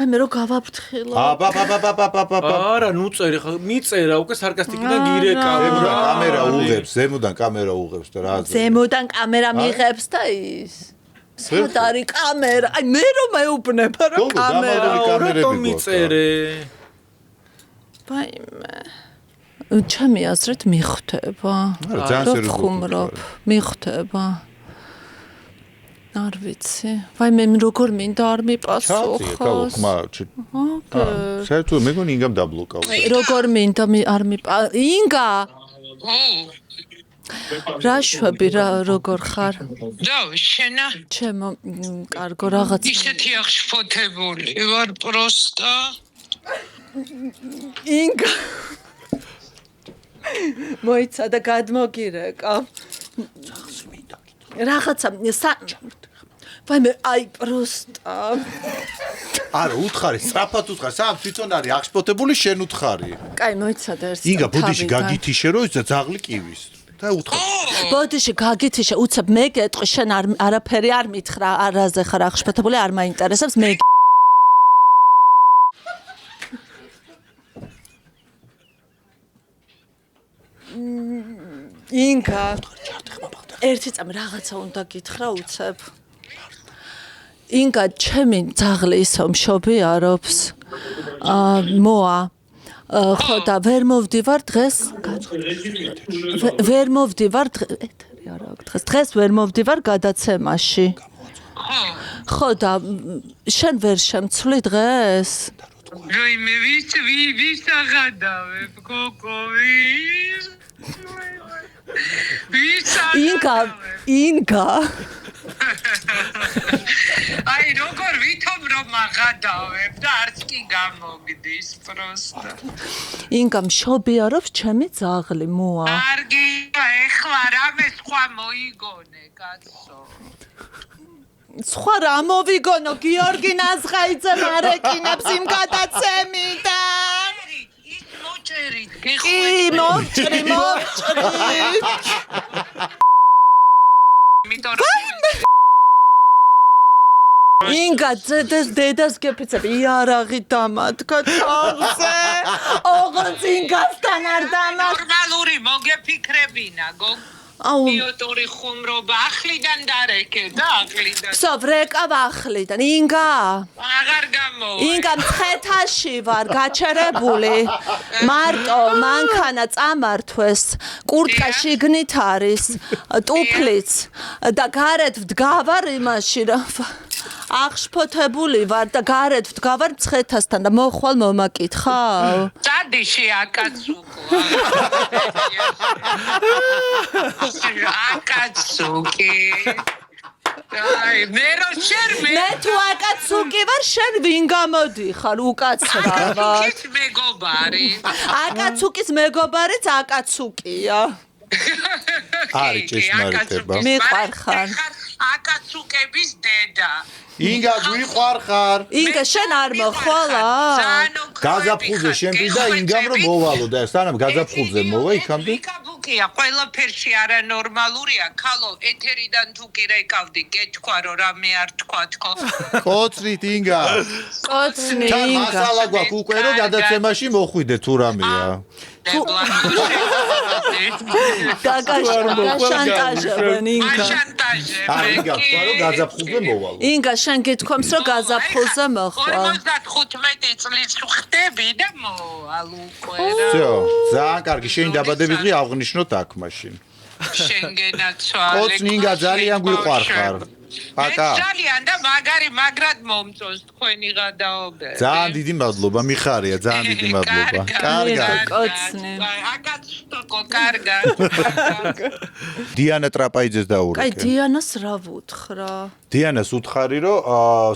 აი მე რო გავაფრთხილო. არა, ნუ წერი ხა, მიწერა უკვე სარკასტიკიდან გირეკავ. ზემოდან კამერა უღებს და რა. ზემოდან კამერა მიიღებს და ის. სად არის კამერა? აი მე რომ მეუბნება რა კამერა. რატომ მიწერე? ვაიმე. ჩემი აზრით მიხვდება. არა, ძალიან სერიოზულად. მიხვდება. არ ვიცი. ვაიმე როგორ მინდა არ მიპასუხოს. საერთოდ მეგონი ინგამ დაბლოკავ. როგორ მინდა არ ინგა. რა შვები რა როგორ ხარ? დავა შენა. ჩემო კარგო რაღაც. ისეთი აღშფოთებული ვარ პროსტა. ინგა. მოიცა და გადმოგირეკა. რაღაცა ვაიმე აი პროსტა. არა, უთხარი, სწრაფად უთხარი, სამ თვითონ არის აღშფოთებული, შენ უთხარი. კაი, მოიცა და ერთ. ინგა, ბოდიში გაგითიშე რო ისა ძაღლი კივის. და უთხარი. ბოდიში გაგითიშე, უცებ მე გეტყვი, შენ არაფერი არ მითხრა, არაზე ხარ აღშფოთებული, არ მაინტერესებს, მე ინგა ერთი წამი რაღაცა უნდა გითხრა უცებ ინგა ჩემი ძაღლი ისო მშობიარობს მოა ხო და ვერ მოვდივარ დღეს ვერ მოვდივარ დღეს ვერ მოვდივარ გადაცემაში ხო და შენ ვერ შემცვლი დღეს რაიმე ვის აღადავებ გოგოვი ინგა აი როგორ ვითომ რომ აღადავებ და არც კი გამოგდის პროსტა ინგა მშობიარობს ჩემი ძაღლი მოა კარგი ეხლა რამე სხვა მოიგონე კაცო სხვა რა მოვიგონო გიორგი ნაზღაიძე მარეკინებს იმ გადაცემიდან მოჭერით მოჭრი ინგა დედას გეფიცები იარაღი დამადგა თავზე ოღონდ ინგასთან არ დამართ ნორმალური მოგეფიქრებინა გოგო მიოტორი ხუმრობა ახლიდან დარეკე და ახლიდან ვსო ვრეკავ ახლიდან ინგა აღარ გამოვა ინგა მცხეთაში ვარ გაჩერებული მარტო მანქანა წამართვეს კურტკა შიგნით არის ტუფლიც და გარეთ ვდგავარ იმაში რა აღშფოთებული ვარ და გარეთ ვდგავარ მცხეთასთან და მოხვალ მომაკითხავ წადიში აკაცუკო აკაცუკი აი მე რო შენ მე თუ აკაცუკი ვარ შენ ვინ გამოდიხარ უკაცრავად აკაცუკის მეგობარი აკაცუკის მეგობარიც აკაცუკია არის ჭეშმარიტება მიყვარხარ აკაცუკების დედა ინგა გვიყვარხარ ინგა შენ არ მოხვალა გაზაფხულზე შენ პიდა ინგამ რომ მოვალო და სანამ გაზაფხულზე მოვა იქამდე იკაბუკია ყველაფერში არანორმალურია ქალო ეთერიდან თუ კი რეკავდი გეთქვა რომ რამე არ თქვა თქო კოცრით ინგა კოცნი თან ინგა მასალა გვაქვს უკვე რომ გადაცემაში მოხვიდე თუ რამეა გაშანტაჟებენ ინგა ინგა თქვა რომ გაზაფხულზე მოვალო ინგა შენ გითქვამს რომ გაზაფხულზე მოხვალ 55 წლის ხდები და მოვალ უკვე რა всё ძალიან კარგი შენ დაბადების დღე აღნიშნოთ აქ მაშინ შენგენაცვალე კოცნი ინგა ძალიან გვიყვარხარ პაკა ძალიან და მაგარი მაგრად მომწონს თქვენი გადაობები ძალიან დიდი მადლობა მიხარია ძალიან დიდი მადლობა კარგად კოცნი აკაცტოკო კარგად დიანა ტრაპაიძეს დაურეკე კაი დიანას რა ვუთხრა დიანას უთხარი რომ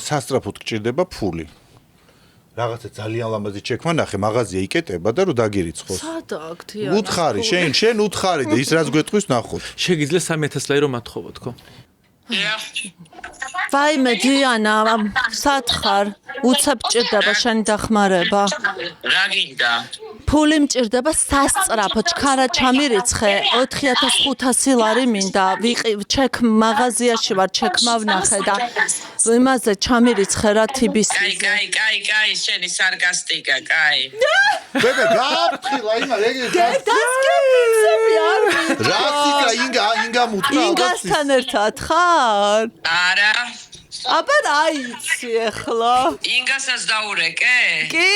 სასტრაფოდ გჭირდება ფული რაღაცა ძალიან ლამაზი ჩექმა ნახე მაღაზია იკეტება და რომ დაგირიცხოს სად აქ დიანა უთხარი შენ უთხარი და ის რაც გვეტყვის ნახოთ შეგიძლია 3000 ლარი რომ ათხოვო თქო ვაიმე დიანა სად ხარ უცებ ჭირდება შენი დახმარება რა გინდა ფული მჭირდება სასწრაფო, ჩქარა ჩამირიცხე, 4500 ლარი მინდა. ჩეკ მაღაზიაში ვარ, ჩეკმა ვნახე და იმაზე ჩამირიცხე რა TBC-ზე. კაი, შენი სარკასტიკა, კაი. ბებე, გააფრთხილა იმა, ეგრე. დასკებიცები არ მინდა. რასიკა ინგა მუთხრა. ინგასთან ერთად ხარ? არა. აბა აიცი ახლა. ინგასაც დაურეკე? კი.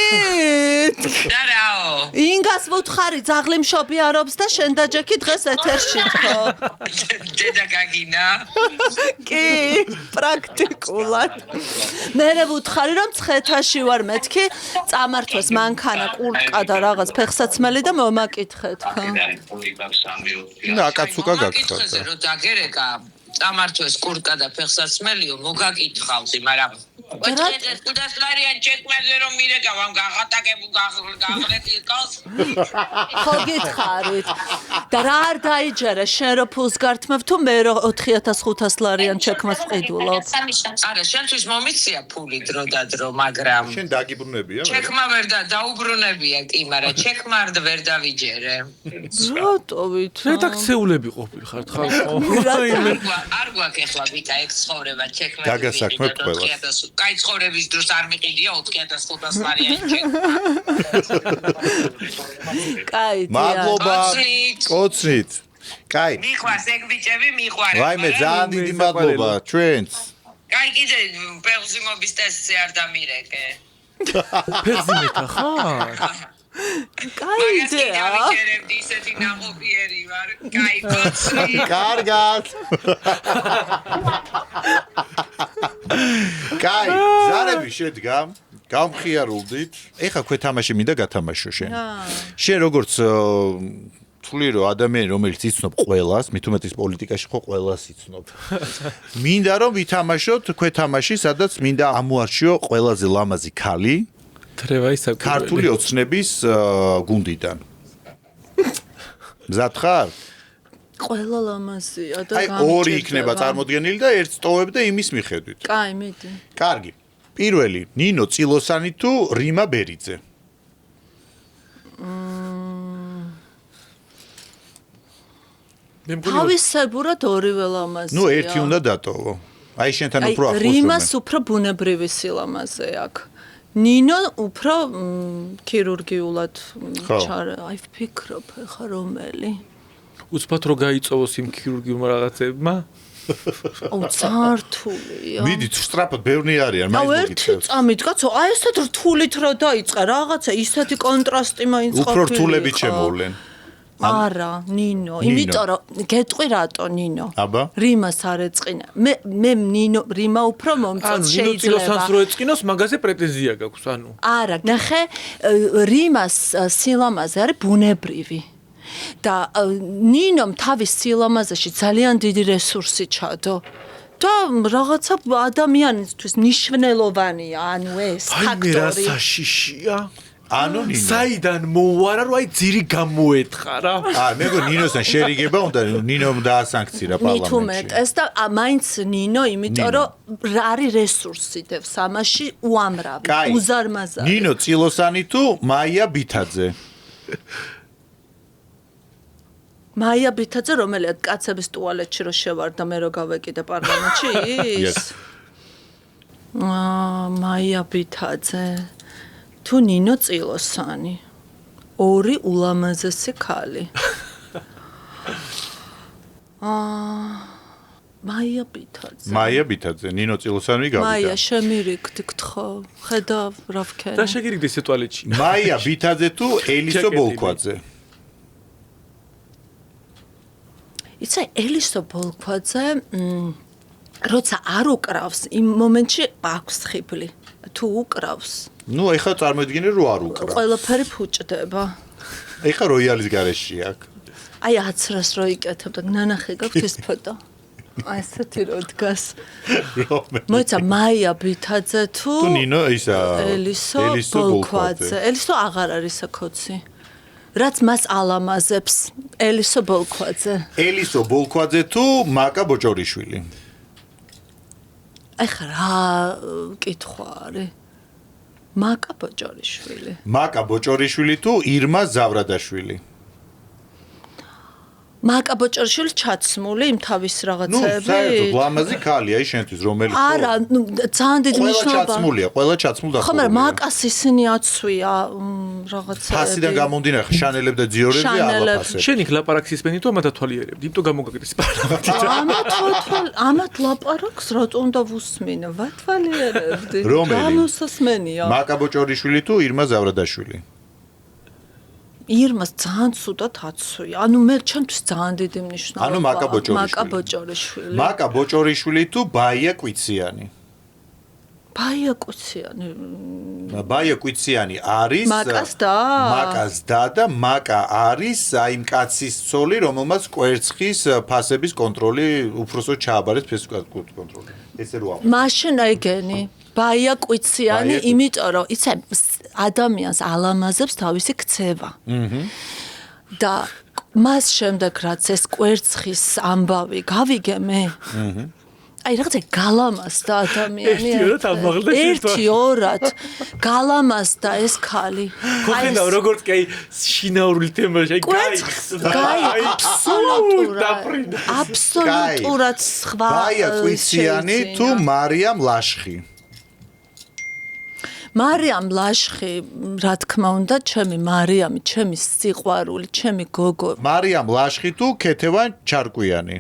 და რაო? ინგას ვუთხარი, ძაღლი მშობიარობს და შენ და ჯექი დღეს ეთერში თქო. დედა გაგინა? კი, პრაქტიკულად. მე ვუთხარი რომ ცხეთაში ვარ მეთქი, წამართვეს მანქანა, კურტკა და რაღაც ფეხსაცმელი და მომაკითხე თქო. აკაცუკა გაგხარ. რო დაგერეკა წამართვეს კურტკა და ფეხსაცმელიო მოგაკითხავდი, მაგრამ ოთხედეს 500 ლარიან ჩეკმაზე რომ მირეკავ ამ გაღატაკებულ გაღლეთი ყავს. ხო გითხარით. და რა არ დაიჯერე, შენ რო ფულს გართმევ თუ მე რო 4500 ლარიან ჩეკმას ვყიდულობ. არა, შენთვის მომიცია ფული დრო და დრო, მაგრამ შენ დაგიბრუნებია? ჩეკმა ვერ დაუბრუნებია კი, მაგრამ ჩეკმა ვერ დავიჯერე. რატოვით? რედაქციულები ყოფილხართ ხალხო. არ გვაქვს ახლა ვიტა ეგ ცხოვრება ჩეკმა. დაგასაქმებ ყველას. კაი ცხოვრების დროს არ მიყიდია 4500 ლარიანი ჩეკმა. კაი, მადლობა. კოცნით. კაი. მიყვარს ეგ ბიჭები, მიყვარს. ვაიმე, ძალიან დიდი მადლობა ჩვენც. კაი, კიდე პელზიმობის ტესტზე არ დამირეკე. ფეხზიმეთა ხარ? კაი იდეა. ვიჯერებდი ისეთი ნაყოფიერი ვარ. კაი, კოცნი. კარგად. კაი, ზარები შედგა. გამხიარულდით. ეხა ქვე თამაში მინდა გათამაშო შენ. შენ როგორც თვლი რომ ადამიანი რომელიც იცნობ ყველას, მით უმეტეს პოლიტიკაში ხო ყველას იცნობ. მინდა რომ ვითამაშოთ ქვე თამაში, სადაც მინდა ამოარჩიო ყველაზე ლამაზი ქალი. ქართული ოცნების გუნდიდან. მზად ხარ? ყველა ლამაზია და აი ორი იქნება წარმოდგენილი და ერთ სტოვებ და იმის მიხედვით. კაი, მიდი. კარგი. პირველი, ნინო წილოსანი თუ რიმა ბერიძე? თავისებურად ორივე ლამაზია. ნუ ერთი უნდა დატოვო. აი შენთან უფრო ახლოს. რიმას უფრო ბუნებრივი სილამაზე აქვს. ნინო უფრო ქირურგიულად ჩარა. აი ვფიქრობ ხა რომელი. უცბად რო გაიწოვოს იმ ქირურგიულმა რაღაცებმა? აუ ძართულია. მიდით სწრაფად ბევრი არიან, მაინც მოგიწევს. აუ წამით კაცო, აი ესეთ რთულით რა დაიწყე, რაღაცა ისეთი კონტრასტი მაინც ყოფილი. უფრო რთულებით შემოვლენ. არა, ნინო, იმიტომ რომ გეტყვი რატო ნინო? აბა. რიმას არ ეწყინა. მე ნინო რიმა უფრო მომწონს შეიძლება. ნინო წილოსანს რო ეწყინოს, მაგაზე პრეტენზია გაქვს, ანუ. არა, ნახე, რიმას სილამაზე არის ბუნებრივი. და ნინომ თავის სილამაზეში ძალიან დიდი რესურსი ჩადო. და რაღაცა ადამიანისთვის მნიშვნელოვანია, ანუ ეს ფაქტორი. აი, რა საშიშია. ანუ ნინო. საიდან მოუარა, რომ აი ძირი გამოეთხა რა. მე გო ნინოსთან შერიგება უნდა, ნინომ დაასანქცირა პარლამენტში. მით უმეტეს და მაინც ნინო, იმიტომ რომ არის რესურსი დევს ამაში უამრავი, უზარმაზარი. ნინო წილოსანი თუ მაია ბითაძე? მაია ბითაძე რომელია კაცების ტუალეტში რო შევარ და მე რო გავეკიდე პარლამენტში ის? მაია ბითაძე თუ ნინო წილოსანი. ორი ულამაზესი ქალი. მაია ბითაძე. მაია ბითაძე, ნინო წილოსანი გავიდა. მაია შემირიგდი გთხოვ. ხედავ რა ვქენ. რა შეგირიგდი ეს ტუალეტში? მაია ბითაძე თუ ელისო ბოლქვაძე? იცი ელისო ბოლქვაძე როცა არ უკრავს იმ მომენტში აქვს ხიბლი თუ უკრავს ნუ ეხლა წარმოიდგინე რომ არ უკრავს ყველაფერი ფუჭდება ეხლა როიალის გარეშე აქ აი აცრას რო იკეთებ და ნანახი გაქვს ეს ფოტო აი ესეთი რო დგას მოიცა მაია ბითაძე თუ ნინო ისა ელისო ბოლქვაძე ელისო აღარ არის საკოცი რაც მას ალამაზებს ელისო ბოლქვაძე თუ მაკა ბოჭორიშვილი ეხლა რა კითხვა არის მაკა ბოჭორიშვილი. მაკა ბოჭორიშვილი თუ ირმა ზავრადაშვილი? მაკა ბოჭორიშვილი ჩაცმული იმ თავის ნუ, რაღაცები. საერთოდ ლამაზი ქალია ის შენთვის რომელიც არა, ძალიან დიდი მნიშვნელობა. ყველა ჩაცმული ხო, მაგრამ მაკას ისინი აცვია რაღაცები. ფასიდან გამომდინარე შანელებ და ძიორებზე ალაფასებ. შენ იქ ლაპარაკს ისმენი თუ ამათ ათვალიერებდი, იმიტომ გამოგაგდეს პარლამენტი. ამათ ლაპარაკს რატომ უნდა ვუსმინო? ვათვალიერებდი. რომელი? გამოსასმენია. მაკა ბოჭორიშვილი თუ ირმა ზავრადაშვილი? ირმას ძალიან ცუდად აცვია. ანუ მე ჩემთვის ძალიან დიდი მნიშვნელობა. ანუ მაკა ბოჭორიშვილი. მაკა ბოჭორიშვილი თუ ბაია კვიციანი? ბაია კვიციანი. ბაია კვიციანი არის მაკას და? მაკას და მაკა არის აი იმ კაცის ცოლი, რომელმაც კვერცხის ფასების კონტროლი უფროსოდ ჩააბარეს ფესკუს კონტროლი. ესე რო ამ. მაშინ აიგენი ბაია კვიციანი, იმიტომ რომ იცი ადამიანს ალამაზებს თავისი ქცევა. და მას შემდეგ რაც ეს კვერცხის ამბავი გავიგე მე. აი რაღაცა გალამაზდა ადამიანი. ერთი ორად გალამაზდა ეს ქალი. ხოხენდა როგორც კი შინაურული თემაში, აი გაი აბსოლუტურად სხვა. ბაია კვიციანი თუ მარიამ ლაშხი? მარიამ ლაშხი, რა თქმა უნდა, ჩემი მარიამი, ჩემი სიყვარული, ჩემი გოგო. მარიამ ლაშხი თუ ქეთევან ჩარკვიანი?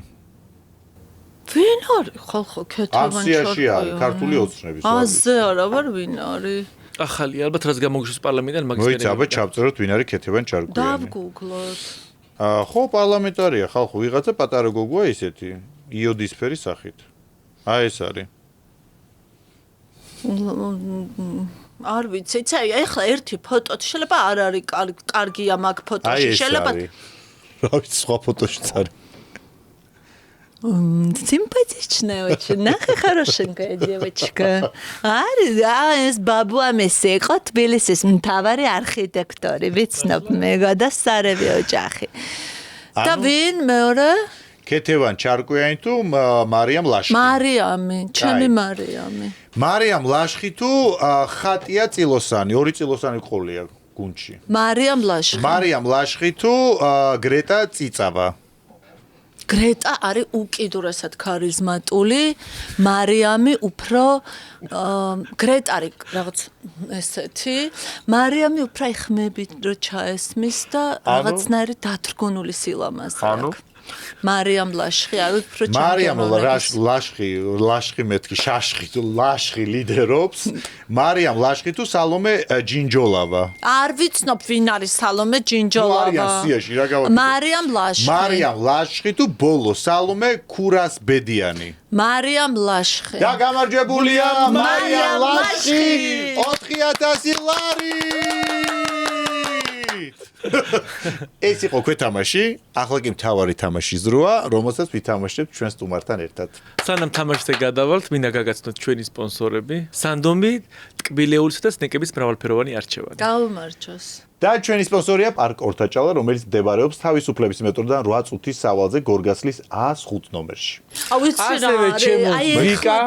ვინ არის ხალხო ქეთევან ჩარკვიანი? ამ სიაში არის ქართული ოცნების. აზე არა ვარ ვინ არის? ახალი ალბათ რაც გამოგშვის პარლამენტიდან მაგის მოიცა აბა ჩავწეროთ ვინ არის ქეთევან ჩარკვიანი. დავგუგლოთ. ხო პარლამენტარია ხალხო ვიღაცა პატარა გოგოა ისეთი იოდისფერი სახით. აი ეს არის. არ ვიცი, ეხლა ერთი ფოტოთი შეიძლება არ არის კარგია მაგ ფოტოში, შეიძლება რა ვიცი სხვა ფოტოშიც არის. Симпатичная очень, нахуй хорошенькая девочка. ეს ბაბუა მესი იყო თბილისის მთავარი არქიტექტორი, ვიცნობ მე გადასარევი ოჯახი. და ვინ მეორე? ქეთევან ჩარკვიანი თუ მარიამ ლაშხი? მარიამი, ჩემი მარიამი. მარიამ ლაშხი თუ ხატია წილოსანი, ორი წილოსანი ყოლია გუნდში. მარიამ ლაშხი. მარიამ ლაშხი თუ გრეტა წიწავა? გრეტა არის უკიდურესად ქარიზმატული, მარიამი უფრო გრეტა არის რაღაც ესეთი, მარიამი უფრო იხმებით რო ჩაესმის და რაღაცნაირი დათრგუნული სილამაზე აქვს. მარიამ ლაშხი არის უფრო მარიამ ლაშხი მეთქი შაშხი თუ ლაშხი ლიდერობს. მარიამ ლაშხი თუ სალომე ჯინჯოლავა? არ ვიცნობ ვინ არის სალომე ჯინჯოლავა. მარიამ ლაშხი. მარიამ ლაშხი თუ ბოლო სალომე ქურასბედიანი? მარიამ ლაშხი. და გამარჯვებულია მარიამ ლაშხი 4000 ლარი. ეს იყო ქვეთამაში, ახლა კი მთავარი თამაშის დროა, რომელსაც ვითამაშებთ ჩვენ სტუმართან ერთად. სანამ თამაშზე გადავალთ, მინდა გაგაცნოთ ჩვენი სპონსორები. სანდომი, ტკბილეულისა და სნეკების მრავალფეროვანი არჩევანი. გაუმარჯოს. და ჩვენი სპონსორია პარკ ორთაჭალა, რომელიც მდებარეობს თავისუფლების მეტროდან 8 წუთის სავალზე გორგასლის 105 ნომერში. ვიცი რა არის, აი ეხლა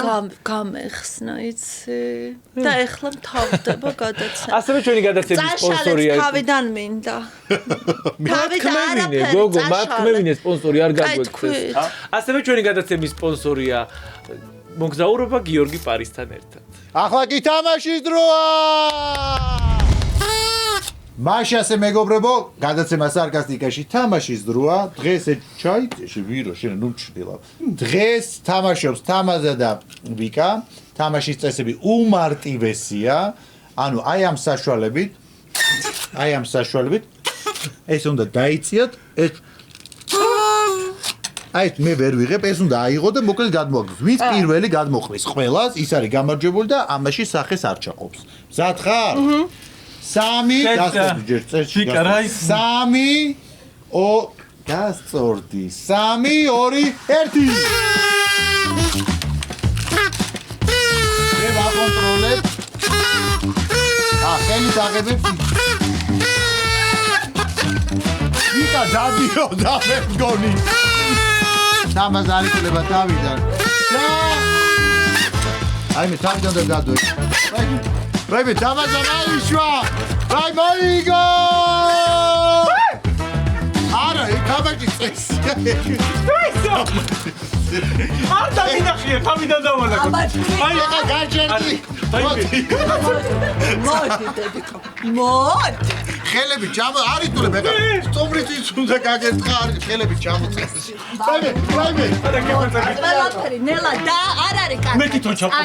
გამეხსნა, იცი. და ეხლა მთავრდება გადაცემა. ასევე ჩვენი გადაცემის სპონსორია. თავიდან მინდა. მათქმევინე, გოგო, მათქმევინე სპონსორი არ გაგვექცეს. ასევე ჩვენი გადაცემის სპონსორია მოგზაურობა გიორგი პარისთან ერთად. ახლა კი თამაშის დროა! მაშასე მეგობრებო, გადაცემა სარკასტიკაში თამაშის დროა. დღეს ჩაიწეში ვირო შენ ნუ ჩდილავ. დღეს თამაშობს თამაზა და ვიკა. თამაშის წესები უმარტივესია. ანუ აი ამ საშუალებით ეს უნდა დაიციოთ, ეს აი მე ვერ ვიღებ, ეს უნდა აიღო და მოკლედ გადმოაგდოს. ვინც პირველი გადმოყრის ყველას, ის არის გამარჯვებული და ამაში სახეს არ ჩაყოფს. მზად ხარ? 3 გასწორდი ჯერ წერში. 3 გასწორდი. 3 2 1. მე ვაკონტროლებ. ხელი დაგებებ. ვიკა დადიო და მე მგონი. თამაზ არ იქნება თავიდან. აი მე თავიდან და გადო. Baby, თამაშა მაიშვა. Აი მოიგო! არა, თამაში წესია. არ დაგინახია, თავიდან დავალაგო. აი, ეხა გაჩერდი. მოდი, დედიკო. მოდი. ხელები ჩამო, არ იტულებ ეხა. სტომრიც უნდა გაგერტყა, ხელები ჩამოწეს. Baby. არა, გეუბნები. ყველაფერი ნელა და არ არის კაცი. მე თვითონ ჩავყო.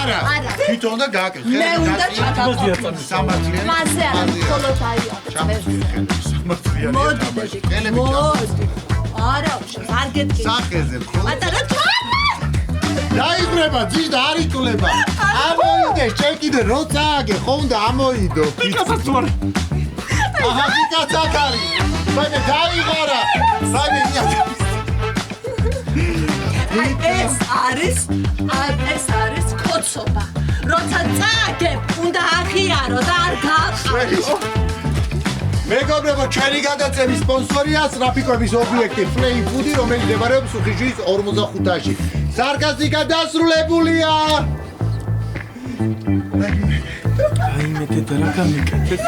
არა. თვითონ უნდა გააკეთე. მე უნდა ჩაგაყო. სამართლიანი. მასე არა, მხოლოდ აია. სამართლიანი. მოდი, მოდი. არა, არ გეტყვი. სახეზე მხოლოდ. პატარა თვალა. დაიბრება, ძირ არ იტულება. ამოიდეს, შენ კიდე როცა აგე, ხომ და ამოიდო. პიკასაც ვარ. აჰა, პიკაცაც არის. ბაიბე, დაიღარა. ბაიბე, ეს არის კოცობა. როცა წააგებ, უნდა აღიარო და არ გააყო. მეგობრებო, ჩვენი გადაცემის სპონსორია სტრაფიკების ობიექტი Play Food-ი, რომელიც მდებარეობს უხიში 45-ში. სარკასტიკა დასრულებულია. აი მე და რა გამიკეთეს?